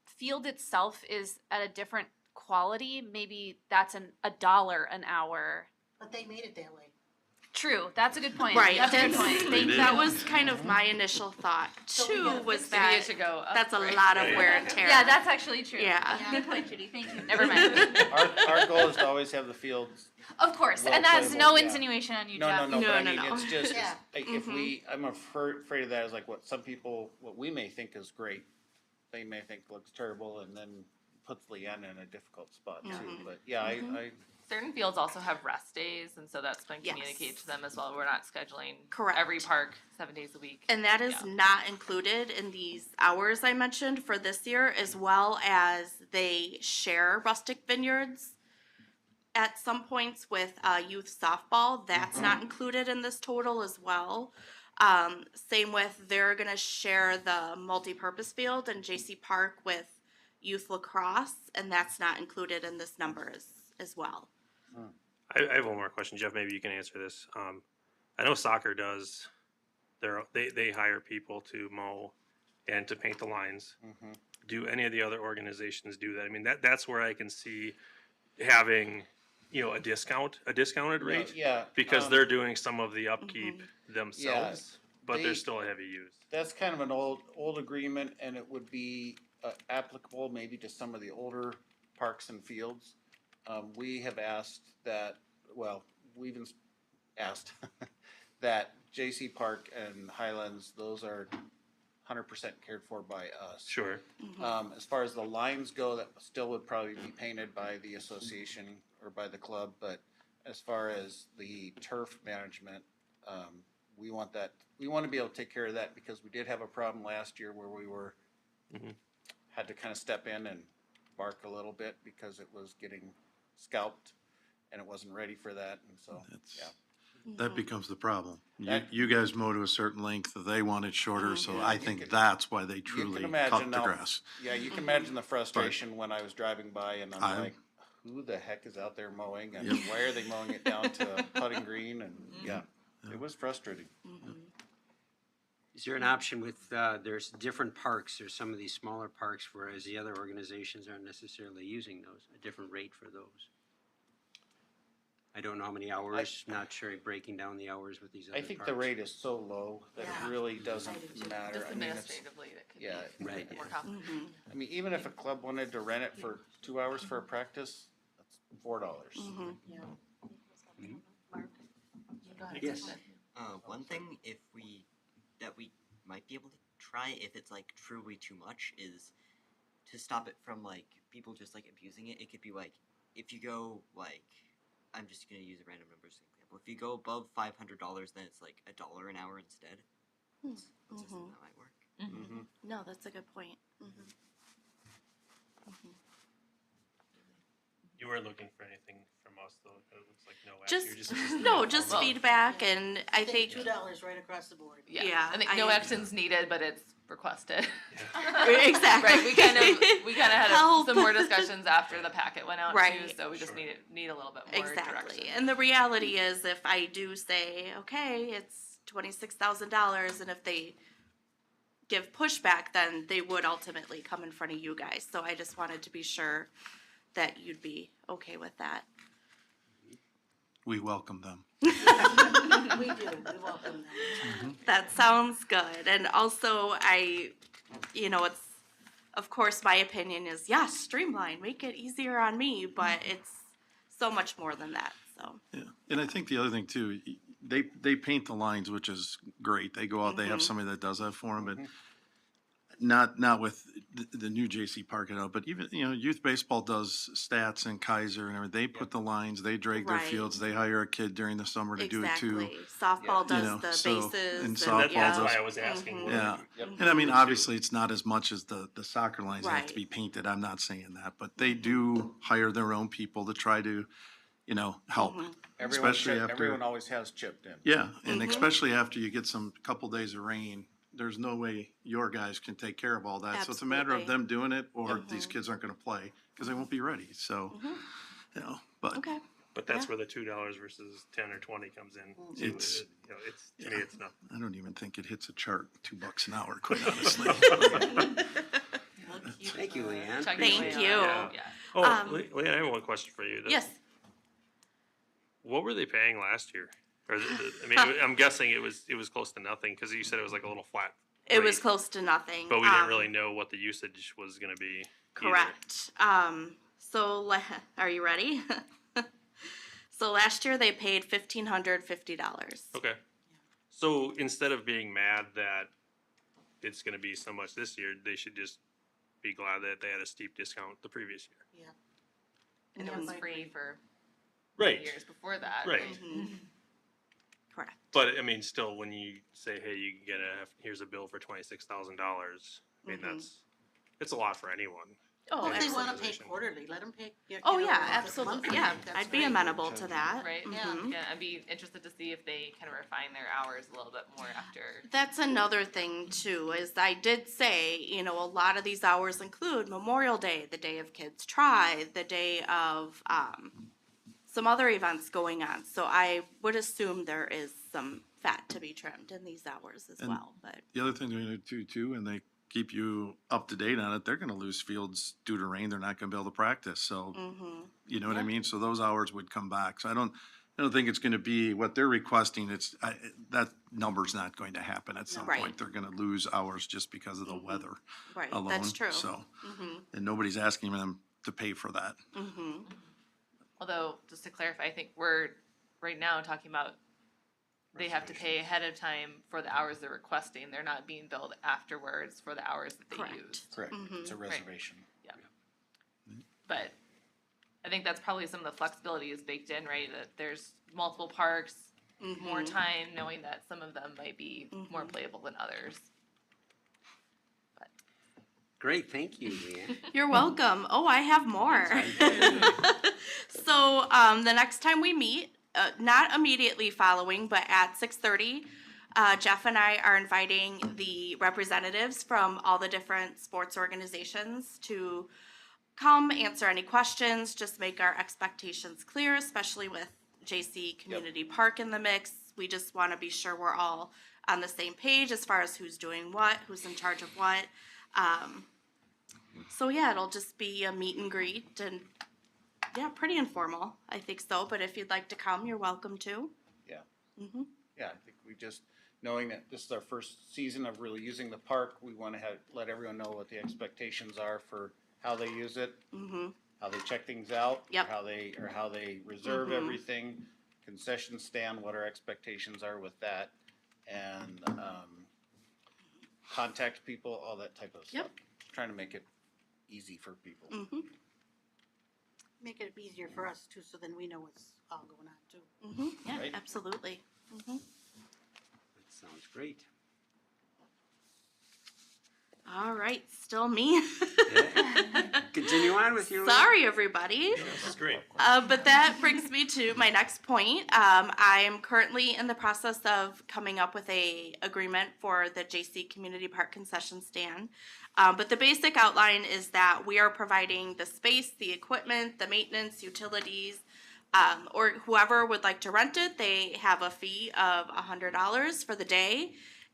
field itself is at a different quality, maybe that's $1 an hour. But they made it that way. True, that's a good point. Right, That's a good point. Thank you. that was kind of my initial thought too, was Maybe that it should go up, that's a right? lot of wear and tear. Yeah, that's actually true. Yeah. Good point, Judy. Thank you. Never mind. Our goal is to always have the fields. Of course, well and that's playable, no yeah. insinuation on you, No, Jeff. but I mean, it's just, Yeah. like, if I'm afraid of that is like what some people, what we may think is great, they may think looks terrible and then puts Leanna in a difficult spot too. Mhm. But yeah, I Certain fields also have rest days, and so that's been Yes. communicated to them as well. We're not scheduling Correct. every park 7 days a week. And that is not included in these hours I mentioned for this year, as well as they share rustic vineyards at some points with youth softball. That's not included in this total as well. Same with, they're gonna share the multi-purpose field in JC Park with youth lacrosse, and that's not included in this number as well. I have one more question, Jeff. Maybe you can answer this. I know soccer does. They hire people to mow and to paint the lines. Do any of the other organizations do that? I mean, that's where I can see having, a discounted rate. yeah, Because they're doing some of the upkeep themselves, but they- they're still a heavy use. that's kind of an old agreement, and it would be applicable maybe to some of the older parks and fields. We have asked that, we even asked that JC Park and Highlands, those are 100% cared for by us. Sure. As far as the lines go, that still would probably be painted by the association or by the club, but as far as the turf management, we want to be able to take care of that, because we did have a problem last year where we had to kind of step in and bark a little bit because it was getting scalped and it wasn't ready for that, and so, yeah. That becomes the problem. That- You guys mow to a certain length, they want it shorter, so I think that's why they You truly can cut imagine the now, grass. yeah, you can imagine the frustration when I was driving by and I'm I'm- like, who the heck is out there mowing, and Yep. why are they mowing it down to putting green, and yeah, it was frustrating. Is there an option with, there's different parks, there's some of these smaller parks, whereas the other organizations aren't necessarily using those, a different rate for those? I don't know how many hours, not sure breaking down the hours with these other I parks. think the rate is so low that it really doesn't matter. Just I mean, it's- administratively, that could yeah, be Right. more complicated. I mean, even if a club wanted to rent it for 2 hours for a practice, that's $4. Go ahead, Yes. Susan. One thing that we might be able to try if it's like truly too much is to stop it from like people just like abusing it. It could be like if you go like, I'm just gonna use a random number as an example. If you go above $500, then it's like $1 an hour instead. That's something that might work. No, that's a good point. You weren't looking for anything from us, though. It looks like no Just, action. no, just Well, feedback, and I think, $2 right across the board. yeah, I think no action's needed, but it's requested. Exactly. Right. We kind of had Help. some more discussions after the packet went out Right. too, so we just need a little bit more Exactly. direction. And the reality is, if I do say, okay, it's $26,000, and if they give pushback, then they would ultimately come in front of you guys. So I just wanted to be sure that you'd be okay with that. We welcome them. We do, we welcome them. That sounds good. And also, it's, of course, my opinion is, yes, streamline, make it easier on me, but it's so much more than that, so. Yeah, and I think the other thing too, they paint the lines, which is great. They go out, they have somebody that does that for them, but not with the new JC Park at all, but even, youth baseball does stats and Kaiser and everything. They put the lines, they drag their Right. fields, they hire a kid during the summer to do it too. Exactly. Softball does the so- bases. and and- softball yeah. does- That's why I was asking. what Yeah, we- and I mean, obviously, it's not as much as the soccer lines that have to Right. be painted, I'm not saying that, but they do hire their own people to try to, help. Everyone, Especially after, everyone always has chipped in. yeah, and especially after you get some couple days of rain, there's no way your guys can take care of all that. So it's a matter of Absolutely. them doing it, or these kids aren't gonna play, because they won't be ready, so, but. Okay. But that's Yeah. where the $2 versus 10 or 20 comes in. too. It's- It's to me, it's nothing. I don't even think it hits a chart, $2 an hour, quite honestly. Thank you, Leanne. Thank you. Yeah. Oh, Leanne, I have one question for you. Yes. What were they paying last year? Or I mean, I'm guessing it was close to nothing because you said it was like a little flat. It was rate, close to nothing. But we didn't really know what the usage was going to be. either. Correct. Are you ready? So last year they paid $1,550. Okay. So instead of being mad that it's going to be so much this year, they should just be glad that they had a steep discount the previous year. And it was free for Right. years before that. Right. Correct. But I mean, still, when you say, "Hey, you can get here's a bill for $26,000," I mean, it's a lot for anyone. Oh, If they want to pay Organization. quarterly, let them pay. Oh yeah, absolutely. monthly, Yeah, that's I'd be great. amenable to that. Right? Mhm. Yeah, I'd be interested to see if they kind of refine their hours a little bit more after. That's another thing too, is I did say, a lot of these hours include Memorial Day, the day of Kids Try, the day of some other events going on. So I would assume there is some fat to be trimmed in these hours as And well. But The other thing they're gonna do too, and they keep you up to date on it, they're gonna lose fields due to rain, they're not gonna be able to practice, so, you know what I mean? So those hours would come back, so I don't think it's gonna be what they're requesting, that number's not going to happen at some Right. point. They're gonna lose hours just because of the weather right, alone. that's true. So, Mhm. and nobody's asking them to pay for that. Mhm. Although, just to clarify, I think we're right now talking about they have to pay ahead of time for the hours they're requesting. They're not being billed afterwards for the hours that they use. Correct. It's a Right. reservation. Yeah. But I think that's probably some of the flexibility is baked in, right? That there's multiple parks, more Mhm. time, knowing that some of them might be more playable than others. Great, thank you, Leanne. You're welcome. Oh, I have more. So the next time we meet, not immediately following, but at 6:30, Jeff and I are inviting the representatives from all the different sports organizations to come answer any questions, just make our expectations clear, especially with JC Community Park in the mix. We just want to be sure we're all on the same page as far as who's doing what, who's in charge of what. So yeah, it'll just be a meet and greet and yeah, pretty informal. I think so. But if you'd like to come, you're welcome to. Yeah. Mm-hmm. Yeah, I think we just, knowing that this is our first season of really using the park, we want to let everyone know what the expectations are for how they use it, Mm-hmm. how they check things out, Yep. how they reserve Mhm. everything, concession stand, what our expectations are with that, and contact people, all that type of stuff. Yep. Trying to make it easy for people. Mm-hmm. Make it easier for us too, so then we know what's all going on too. Mm-hmm. Yeah, Right. absolutely. Mm-hmm. That sounds great. All right, still me. Continue on with your. Sorry, everybody. This is great. But that brings me to my next point. I am currently in the process of coming up with a agreement for the JC Community Park concession stand. But the basic outline is that we are providing the space, the equipment, the maintenance, utilities, or whoever would like to rent it. They have a fee of $100 for the day,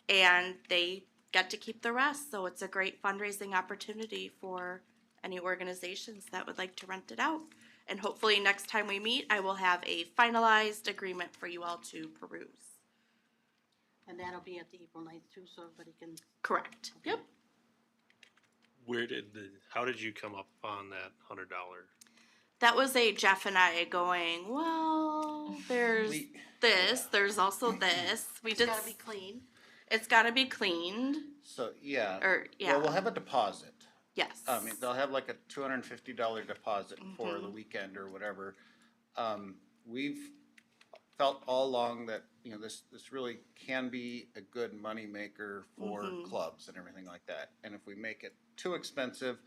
and they get to keep the rest. So it's a great fundraising opportunity for any organizations that would like to rent it out. And hopefully next time we meet, I will have a finalized agreement for you all to peruse. And that'll be at the April 9th too, so everybody can. Correct. Yep. How did you come up on that $100? That was a Jeff and I going, well, there's this, there's also this. It's gotta be clean. It's gotta be cleaned. So, yeah. Or, yeah. Well, we'll have a deposit. Yes. I mean, they'll have like a $250 deposit for the Mhm. weekend or whatever. We've felt all along that, you know, this really can be a good moneymaker for Mhm. clubs and everything like that. And if we make it too expensive,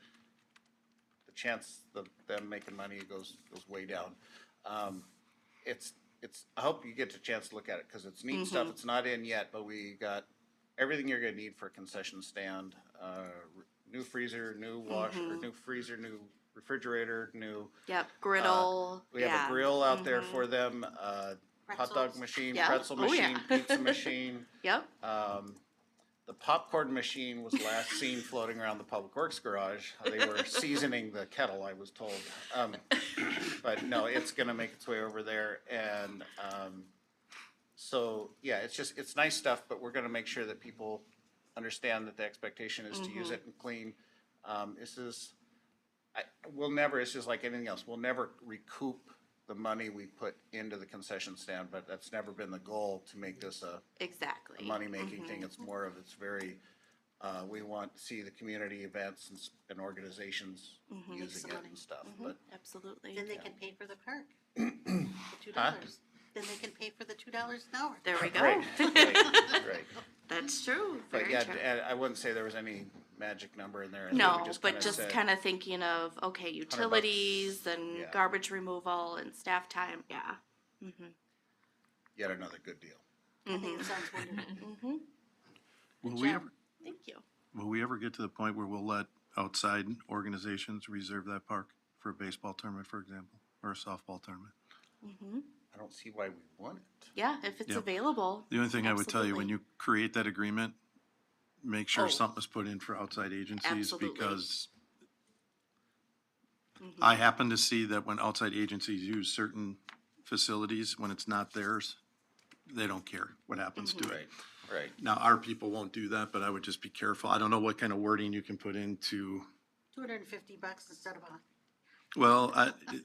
the chance of them making money goes way down. I hope you get a chance to look at it, because it's neat stuff. Mhm. It's not in yet, but we got everything you're gonna need for a concession stand. New freezer, new washer, Mhm. new freezer, new refrigerator, new. Yep, griddle, We have yeah. a grill out there Mhm. for them, hot dog Pretzels. machine, Yeah. pretzel Oh, yeah. machine, pizza machine. Yep. The popcorn machine was last seen floating around the Public Works garage. They were seasoning the kettle, I was told. But no, it's gonna make its way over there, and so yeah, it's nice stuff, but we're gonna make sure that people understand that the expectation is to use Mhm. it and clean. It's just like anything else. We'll never recoup the money we put into the concession stand, but that's never been the goal, to make this a Exactly. money-making thing. Mhm. It's more of, it's very, we want to see the community events and organizations Mhm. Make using some it money. and stuff, Mhm. but. Absolutely. Then they can pay for the park. The $2. Then they can pay for the $2 an hour. There we go. Right. That's true. But Very yeah, true. and I wouldn't say there was any magic number in there. I think No, we but just said kind of thinking of, okay, utilities and yeah. garbage removal and staff time, yeah. Mm-hmm. Yet another good deal. I think it sounds wonderful. Mm-hmm. Thank you. Will we ever get to the point where we'll let outside organizations reserve that park for a baseball tournament, for example, or a softball tournament? Mm-hmm. I don't see why we want it. Yeah, if it's Yep. available. The only thing I would tell you, when Absolutely. you create that agreement, make sure Oh. something's put in for outside agencies, Absolutely. because Mhm. I happen to see that when outside agencies use certain facilities, when it's not theirs, they don't care what happens to it. Right. Now, our people won't do that, but I would just be careful. I don't know what kind of wording you can put into, $250 instead of well,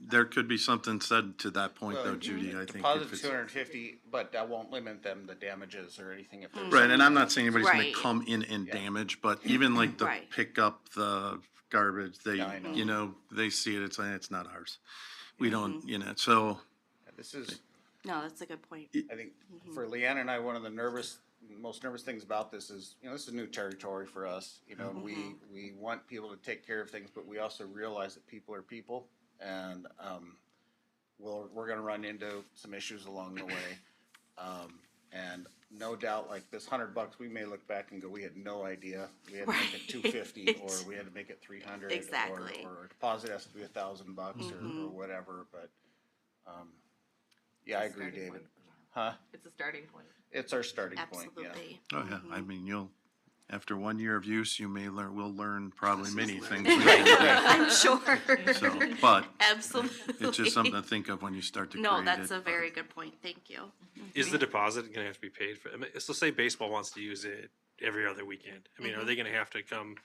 there could be something said to that point Well, though, Judy, I think. if Deposit it's- $250, but that won't limit them the damages or anything if there's. Right, and I'm not saying anybody's gonna Right. come in and damage, but even like the Right. pick up the garbage, they, Yeah, I know. you know, they see it, it's like, it's not ours. We don't, Mm-hmm. you know, so, This is, No, that's a good point. I think, for Leanne and I, one of the most nervous things about this is, you know, this is new territory for us. You know, we want people to take care of things, but we also realize that people are people, and we're gonna run into some issues along the way. And no doubt, like this $100, we may look back and go, we had no idea. We had to make it $250, or Right. we had to make it $300, Exactly. or a deposit has to be $1,000 or whatever. But yeah, I agree, Starting David. point. Huh? It's a starting point. It's our starting point. Yeah. Absolutely. oh yeah, I mean, after 1 year of use, we'll learn probably many things. I'm sure. So, but Absolutely. it's just something to think of when you start to create No, it. that's a very good point. Thank you. Is the deposit going to have to be paid for? I mean, so say baseball wants to use it every other weekend. I mean, are they going to have to come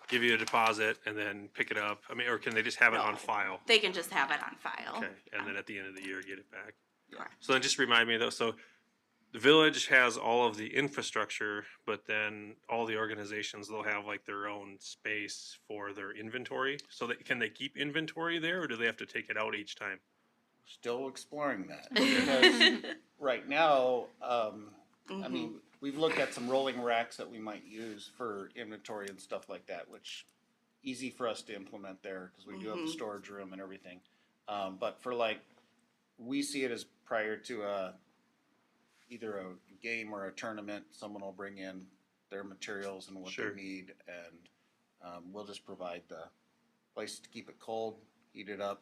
give you a deposit and then pick it up? I mean, or can they just have it on file? They can just have it on file. Okay, and then at the end of the year, get it back. Correct. So then just remind me though, so the village has all of the infrastructure, but then all the organizations, they'll have like their own space for their inventory. So can they keep inventory there, or do they have to take it out each time? Still exploring that. Because right now, I Mm-hmm. mean, we've looked at some rolling racks that we might use for inventory and stuff like that, which easy for us to implement there, because we do have the Mhm. storage room and everything. But for like, we see it as prior to either a game or a tournament, someone will bring in their materials and what Sure. they need, and we'll just provide the place to keep it cold, heat it up,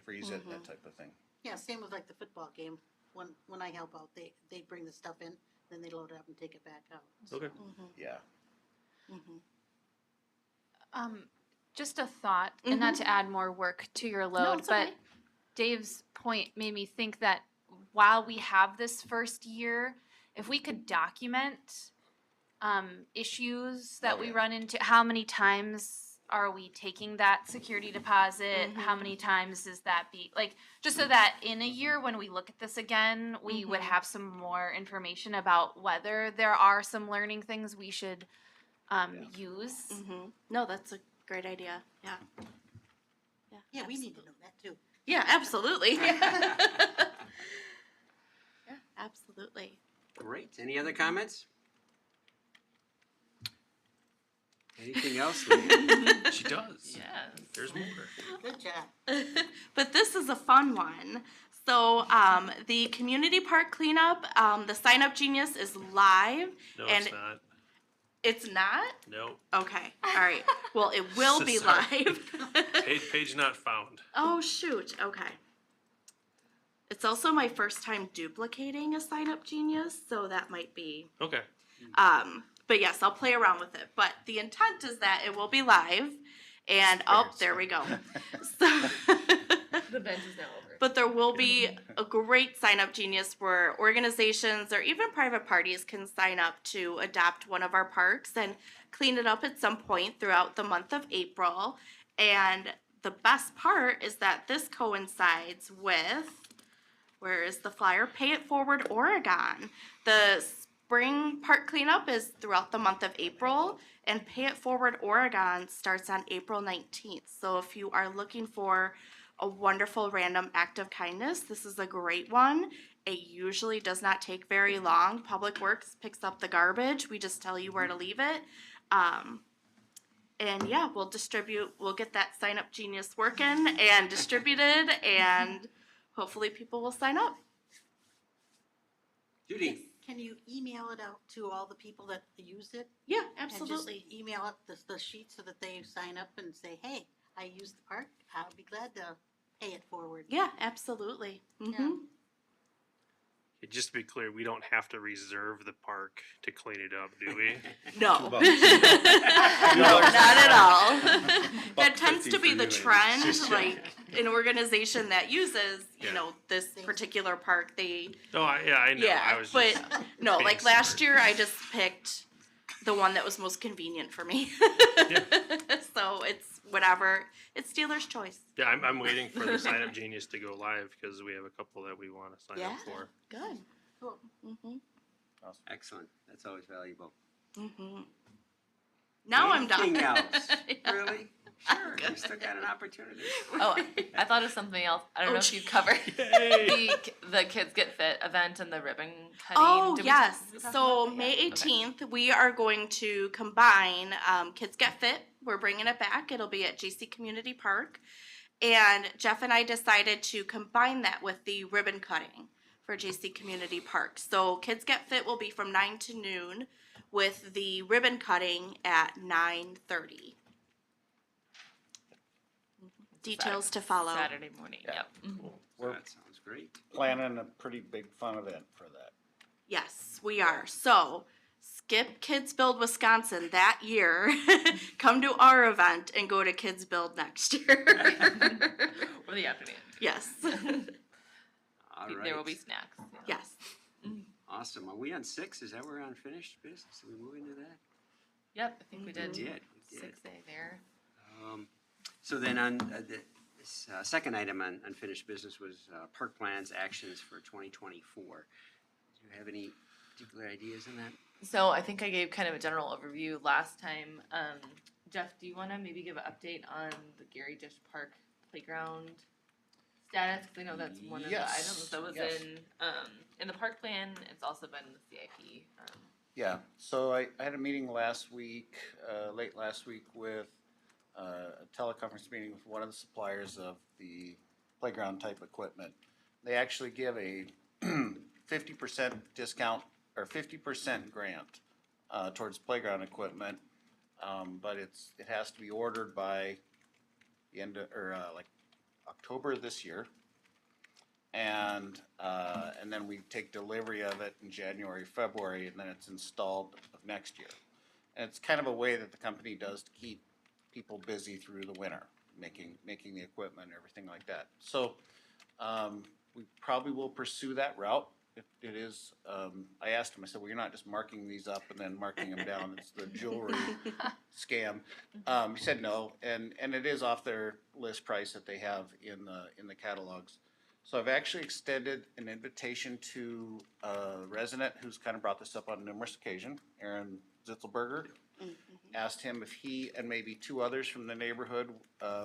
freeze it, that type of thing. Yeah, same with like the football game. When I help out, they bring the stuff in, then they load it up and take it back out. Okay. Yeah. Just a thought, and not to add more work to your load, it's but okay. Dave's point made me think that while we have this first year, if we could document issues that Oh, we yeah. run into, how many times are we taking that security deposit? How many times is that like, just so that in a year when we look at this again, we would have some more information about whether there are some learning things we should use. No, that's a great idea. Yeah. Yeah, we need to know that too. Yeah, absolutely. Yeah, absolutely. Great. Any other comments? Anything else? She does. Yeah. There's more. Good job. But this is a fun one. So the community park cleanup, the Sign Up Genius is live. No, and it's not. It's not? No. Okay. All right. Well, it will be Sorry. live. Page not found. Oh, shoot. Okay. It's also my first time duplicating a Sign Up Genius, so that might be. Okay. But yes, I'll play around with it. But the intent is that it will be live. And there we go. So, The event is now over. but there will be a great Sign Up Genius where organizations or even private parties can sign up to adopt one of our parks and clean it up at some point throughout the month of April. And the best part is that this coincides with, where is the flyer? Pay It Forward Oregon. The spring park cleanup is throughout the month of April, and Pay It Forward Oregon starts on April 19th. So if you are looking for a wonderful random act of kindness, this is a great one. It usually does not take very long. Public Works picks up the garbage. We just tell you where to leave it. And yeah, we'll get that Sign Up Genius working and distributed, and hopefully people will sign up. Judy. Can you email it out to all the people that use it? Yeah, And absolutely. just email it the sheet so that they sign up and say, hey, I used the park. I'll be glad to pay it forward. Yeah, absolutely. Mm-hmm. Just to be clear, we don't have to reserve the park to clean it up, do we? No. No, not at all. That tends to be the $1.50 for trend, you, like an organization that uses, Yeah. this particular park, they, Oh, I know. yeah, I was but just no, being like last year I just picked the one that was most convenient for me. So it's whatever, it's dealer's choice. Yeah, I'm waiting for the Sign Up Genius to go live because we have a couple that we want to sign Yeah, up for. good. Cool. Mm-hmm. Excellent. That's always valuable. Mm-hmm. Now I'm done. Anything else? Really? Sure. You still got an opportunity. Oh, I thought of something else. I don't know if you covered Yay. the Kids Get Fit event and the ribbon cutting. Oh, Did we yes. talk So about that? May Yeah, 18th, we are going to combine Kids Get Fit. We're bringing it back. It'll be at JC Community Park. And Jeff and I decided to combine that with the ribbon cutting for JC Community Park. So Kids Get Fit will be from 9 to noon with the ribbon cutting at 9:30. Details to follow. Saturday morning. Yep. We're That sounds great. planning a pretty big fun event for that. Yes, we are. So, skip Kids Build Wisconsin that year. Come to our event and go to Kids Build next year. For the afternoon. Yes. All right. There will be snacks. Yes. Awesome. Are we on 6? Is that where we're on finished business? Are we moving to that? Yep, I think we did. We did. 6A there. So then on this second item on unfinished business was park plans actions for 2024. Do you have any particular ideas on that? So I think I gave kind of a general overview last time. Jeff, do you want to maybe give an update on the Gary Dish Park playground status? Because I know that's one of the Yes, items that was yes. in the park plan. It's also been in the CIP. Yeah, so I had a meeting last week, late last week with a teleconference meeting with one of the suppliers of the playground type equipment. They actually give a 50% discount or 50% grant towards playground equipment, but it has to be ordered by the end of, like October this year. And then we take delivery of it in January, February, and then it's installed of next year. And it's kind of a way that the company does to keep people busy through the winter, making the equipment and everything like that. So we probably will pursue that route it is, I asked him, I said, well, you're not just marking these up and then marking them down, it's the jewelry scam. He said no, and it is off their list price that they have in the catalogs. So I've actually extended an invitation to a resident who's kind of brought this up on numerous occasions, Aaron Zitzelberger. Asked him if he and maybe two others from the neighborhood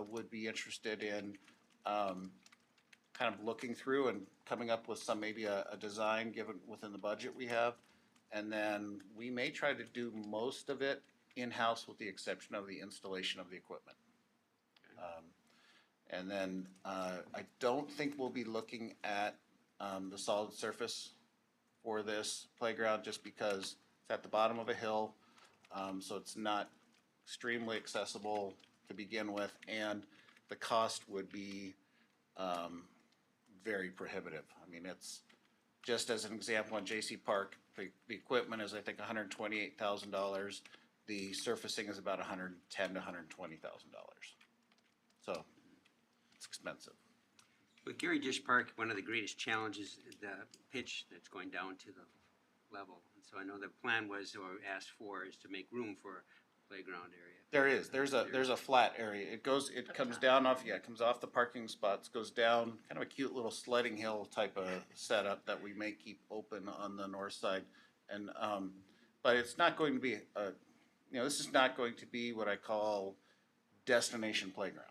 would be interested in kind of looking through and coming up with some, maybe a design given within the budget we have. And then we may try to do most of it in-house with the exception of the installation of the equipment. And then I don't think we'll be looking at the solid surface for this playground just because it's at the bottom of a hill. So it's not extremely accessible to begin with, and the cost would be very prohibitive. I mean, it's just as an example on J.C. Park, the equipment is I think $128,000. The surfacing is about $110,000 to $120,000. So it's expensive. With Gary Dish Park, one of the greatest challenges is the pitch that's going down to the level. And so I know the plan was, or asked for, is to make room for a playground area. There is. There's a flat area. It comes down off, it comes off the parking spots, goes down, kind of a cute little sledding hill type of setup that we may keep open on the north side. And, but it's not going to be this is not going to be what I call destination playground.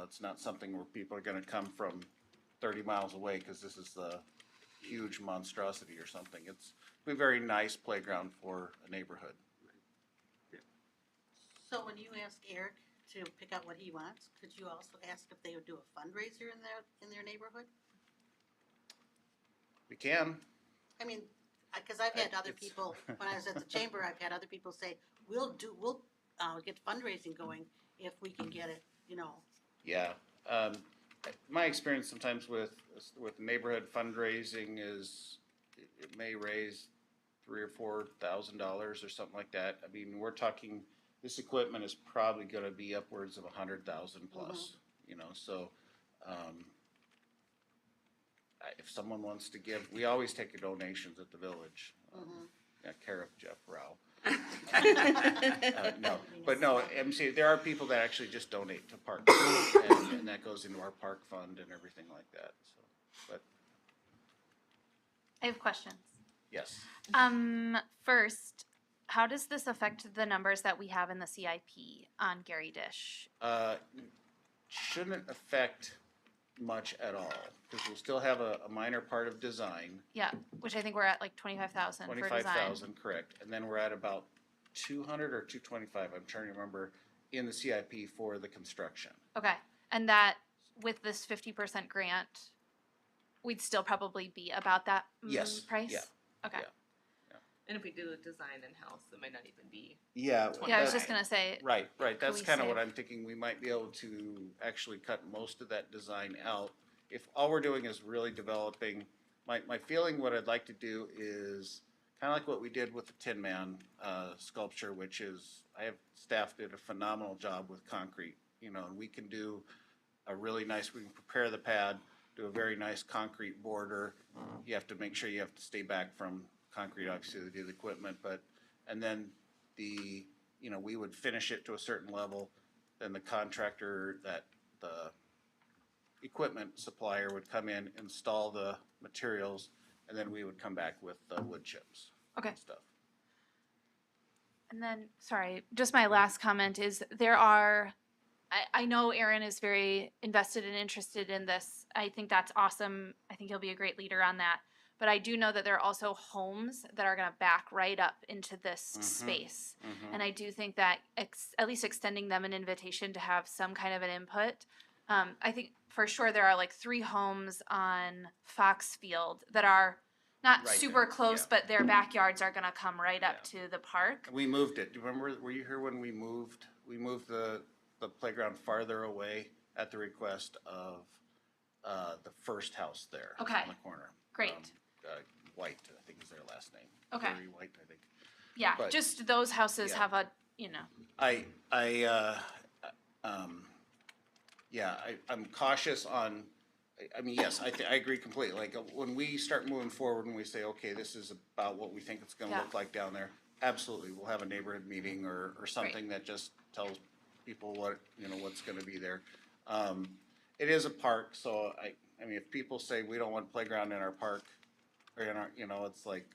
It's not something where people are gonna come from 30 miles away because this is the huge monstrosity or something. It's a very nice playground for a neighborhood. So when you ask Eric to pick out what he wants, could you also ask if they would do a fundraiser in their neighborhood? We can. I mean, because I've had other people, when I was at the chamber, I've had other people say, we'll get fundraising going if we can get it, Yeah. My experience sometimes with neighborhood fundraising is it may raise $3,000 or $4,000 or something like that. I mean, we're talking, this equipment is probably going to be upwards of 100,000 plus. So if someone wants to give, we always take donations at the village. Care of Jeff Rao. No, I'm saying there are people that actually just donate to park, and that goes into our park fund and everything like that. So, but I have questions. yes, First, how does this affect the numbers that we have in the CIP on Gary Dish? Shouldn't affect much at all because we'll still have a minor part of design. Yeah, which I think we're at like 25,000 for design. 25,000, correct, and then we're at about 200 or 225. I'm trying to remember in the CIP for the construction. Okay, and that with this 50% grant, we'd still probably be about that Yes, price? yeah, Okay. yeah. And if we do the design in-house, it might not even be. Yeah. Yeah, I was just gonna say. Right. That's we kind of what save- I'm thinking. We might be able to actually cut most of that design out. If all we're doing is really developing, my feeling, what I'd like to do is kind of like what we did with the Tin Man sculpture, which is, staff did a phenomenal job with concrete, and we can do a really nice, we can prepare the pad, do a very nice concrete border. You have to make sure you have to stay back from concrete, obviously, to do the equipment, and then we would finish it to a certain level, then the contractor, the equipment supplier would come in, install the materials, and then we would come back with the wood chips. Okay. And stuff. And then, sorry, just my last comment is I know Aaron is very invested and interested in this. I think that's awesome. I think he'll be a great leader on that. But I do know that there are also homes that are going to back right up into this space. And I do think that at least extending them an invitation to have some kind of an input. I think for sure there are like 3 homes on Foxfield that are not Right super there, close, but their backyards are going to come right up to the park. We moved it. Do you remember, were you here when we moved? We moved the playground farther away at the request of the first house there. Okay. On the corner. Great. White, I think is their last name. Okay. Very White, I think. Yeah, But- just those houses yeah. have I'm cautious on I mean, yes, I agree completely. Like, when we start moving forward, when we say, okay, this is about what we think it's gonna Yeah. look like down there, absolutely, we'll have a neighborhood meeting or something that just tells people what, what's gonna be there. It is a park, so I mean, if people say we don't want playground in our park, or in our, it's like,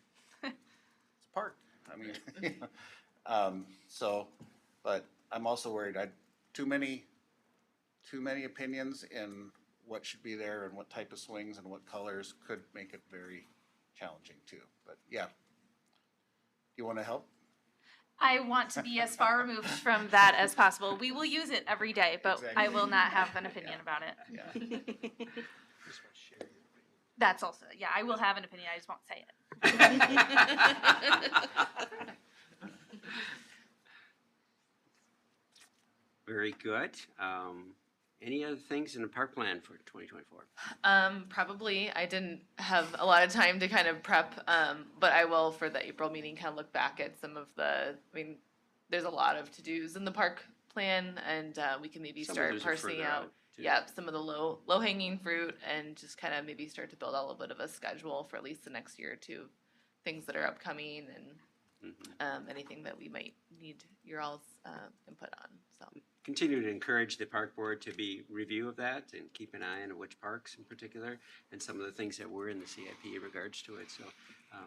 it's a park. I mean, so, but I'm also worried, too many opinions in what should be there and what type of swings and what colors could make it very challenging too. But yeah. You want to help? I want to be as far removed from that as possible. We will use it every day, but I will not have an opinion about it. Yeah. That's also, yeah, I will have an opinion, I just won't say it. Very good. Any other things in the park plan for 2024? Probably. I didn't have a lot of time to kind of prep, but I will for the April meeting kind of look back at some of the. I mean, there's a lot of to-dos in the park plan, and we can maybe Some of start those are parsing further out. out, too. Yeah, some of the low-hanging fruit, and just kind of maybe start to build a little bit of a schedule for at least the next year or two, things that are upcoming and anything that we might need your all's input on. So. Continue to encourage the park board to be review of that and keep an eye on which parks in particular and some of the things that were in the CIP in regards to it. So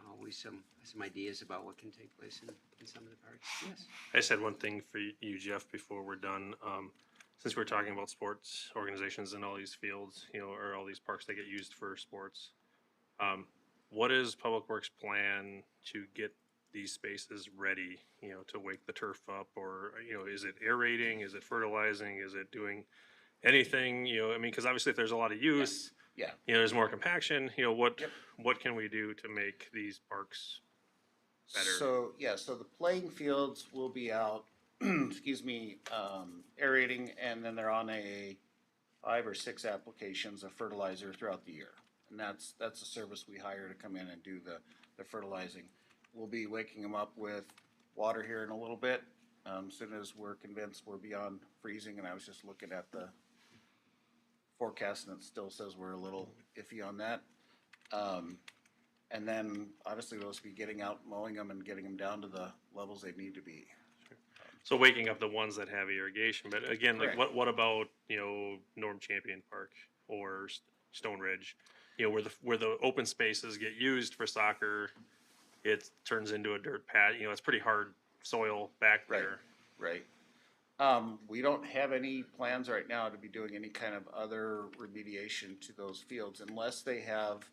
always some ideas about what can take place in some of the parks. Yes. I just had one thing for you, Jeff, before we're done. Since we're talking about sports organizations and all these fields, or all these parks that get used for sports, what is Public Works' plan to get these spaces ready, to wake the turf up, or, is it aerating, is it fertilizing, is it doing anything, I mean, because obviously if there's a lot of use, Yeah. There's more compaction, what can we do to make these parks better? So, so the playing fields will be out, excuse me, aerating, and then they're on a 5 or 6 applications of fertilizer throughout the year. And that's a service we hire to come in and do the fertilizing. We'll be waking them up with water here in a little bit, as soon as we're convinced we're beyond freezing. And I was just looking at the forecast, and it still says we're a little iffy on that. And then obviously we'll just be getting out, mowing them, and getting them down to the levels they need to be. So waking up the ones that have irrigation, but again, like Correct. what about, Norm Champion Park or Stone Ridge, where the open spaces get used for soccer, it turns into a dirt pad, it's pretty hard soil back there. Right. We don't have any plans right now to be doing any kind of other remediation to those fields unless they have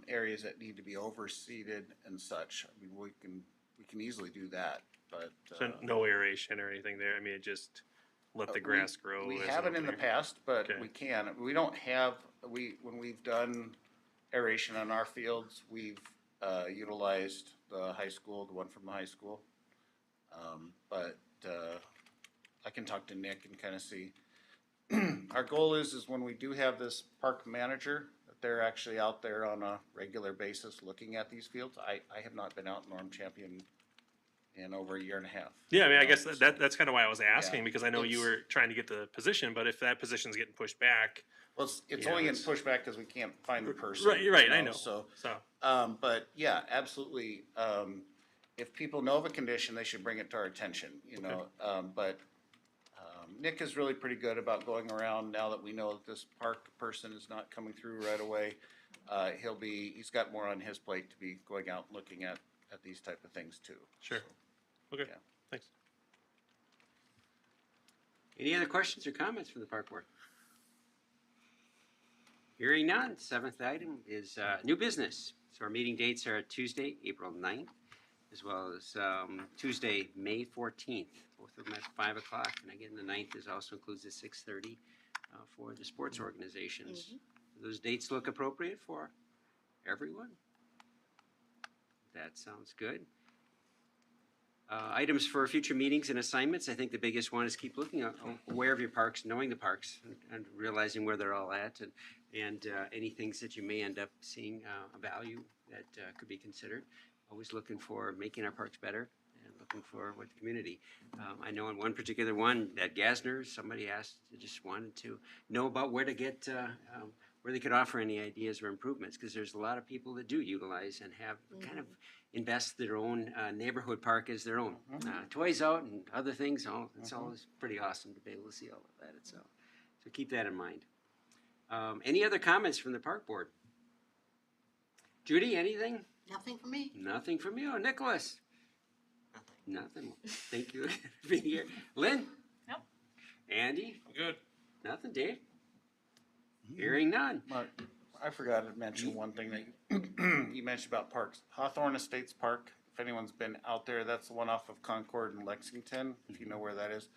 areas that need to be overseeded and such. I mean, we can easily do that, but So no aeration or anything there. I mean, it just let the grass grow. We as haven't in the opening. past, but Okay. we can. We don't have when we've done aeration on our fields, we've utilized the high school, the one from the high school. But I can talk to Nick and kind of see. Our goal is when we do have this park manager, that they're actually out there on a regular basis looking at these fields. I have not been out in Norm Champion in over a year and a half. Yeah, I mean, I guess that's kind of why I was asking, Yeah. because I know you were trying to get the position, but if that position's getting pushed back. Well, it's Yeah, only it's- getting pushed back because we can't find the person. Right, I know. So, So, but yeah, absolutely. If people know of a condition, they should bring it to our attention, but Nick is really pretty good about going around now that we know that this park person is not coming through right away. He's got more on his plate to be going out and looking at these type of things too. sure. Okay, thanks. Any other questions or comments from the park board? Hearing none, 7th item is new business. So our meeting dates are Tuesday, April 9th, as well as Tuesday, May 14th, both of them at 5 o'clock. And again, the 9th also includes the 6:30 for the sports organizations. Do those dates look appropriate for everyone? That sounds good. Items for future meetings and assignments. I think the biggest one is keep looking aware of your parks, knowing the parks, and realizing where they're all at, and any things that you may end up seeing a value that could be considered. Always looking for making our parks better and looking for what the community. I know in one particular one at Gassner, somebody just wanted to know about where to get where they could offer any ideas or improvements, because there's a lot of people that do utilize and have kind of invest their own neighborhood park as their own. Toys out and other things, it's always pretty awesome to be able to see all of that itself. So keep that in mind. Any other comments from the park board? Judy, anything? Nothing for me. Nothing from you. Nicholas? Nothing. Thank you for being here. Lynn? Nope. Andy? Good. Nothing. Dave? Hearing none. Mark, I forgot to mention one thing that you mentioned about parks. Hawthorne Estates Park, if anyone's been out there, that's the one off of Concord and Lexington, if you know where that is.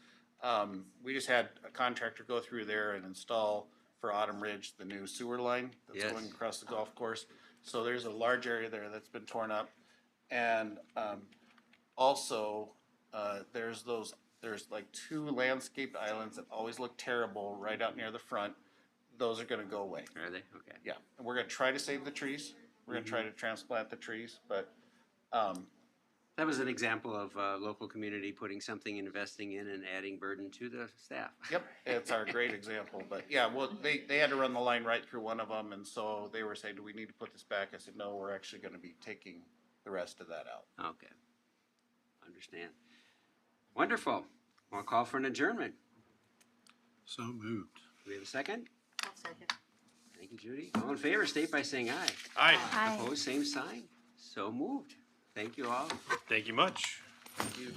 We just had a contractor go through there and install for Autumn Ridge the new sewer line that's Yes. going across the golf course. So there's a large area there that's been torn up. And also, there's like 2 landscaped islands that always look terrible right out near the front. Those are gonna go away. Are they? Okay. Yeah, and we're gonna try to save the trees. We're gonna try to transplant the trees, but, That was an example of a local community putting something, investing in, and adding burden to the staff. yep, it's our great example. But yeah, well, they had to run the line right through one of them, and so they were saying, do we need to put this back? I said, no, we're actually gonna be taking the rest of that out. Okay. Understand. Wonderful. I'll call for an adjournment. So moved. Do we have a second? I'll second. Thank you, Judy. All in favor, state by saying aye. Aye. Aye. Opposed, same sign. So moved. Thank you all. Thank you much. Thank you.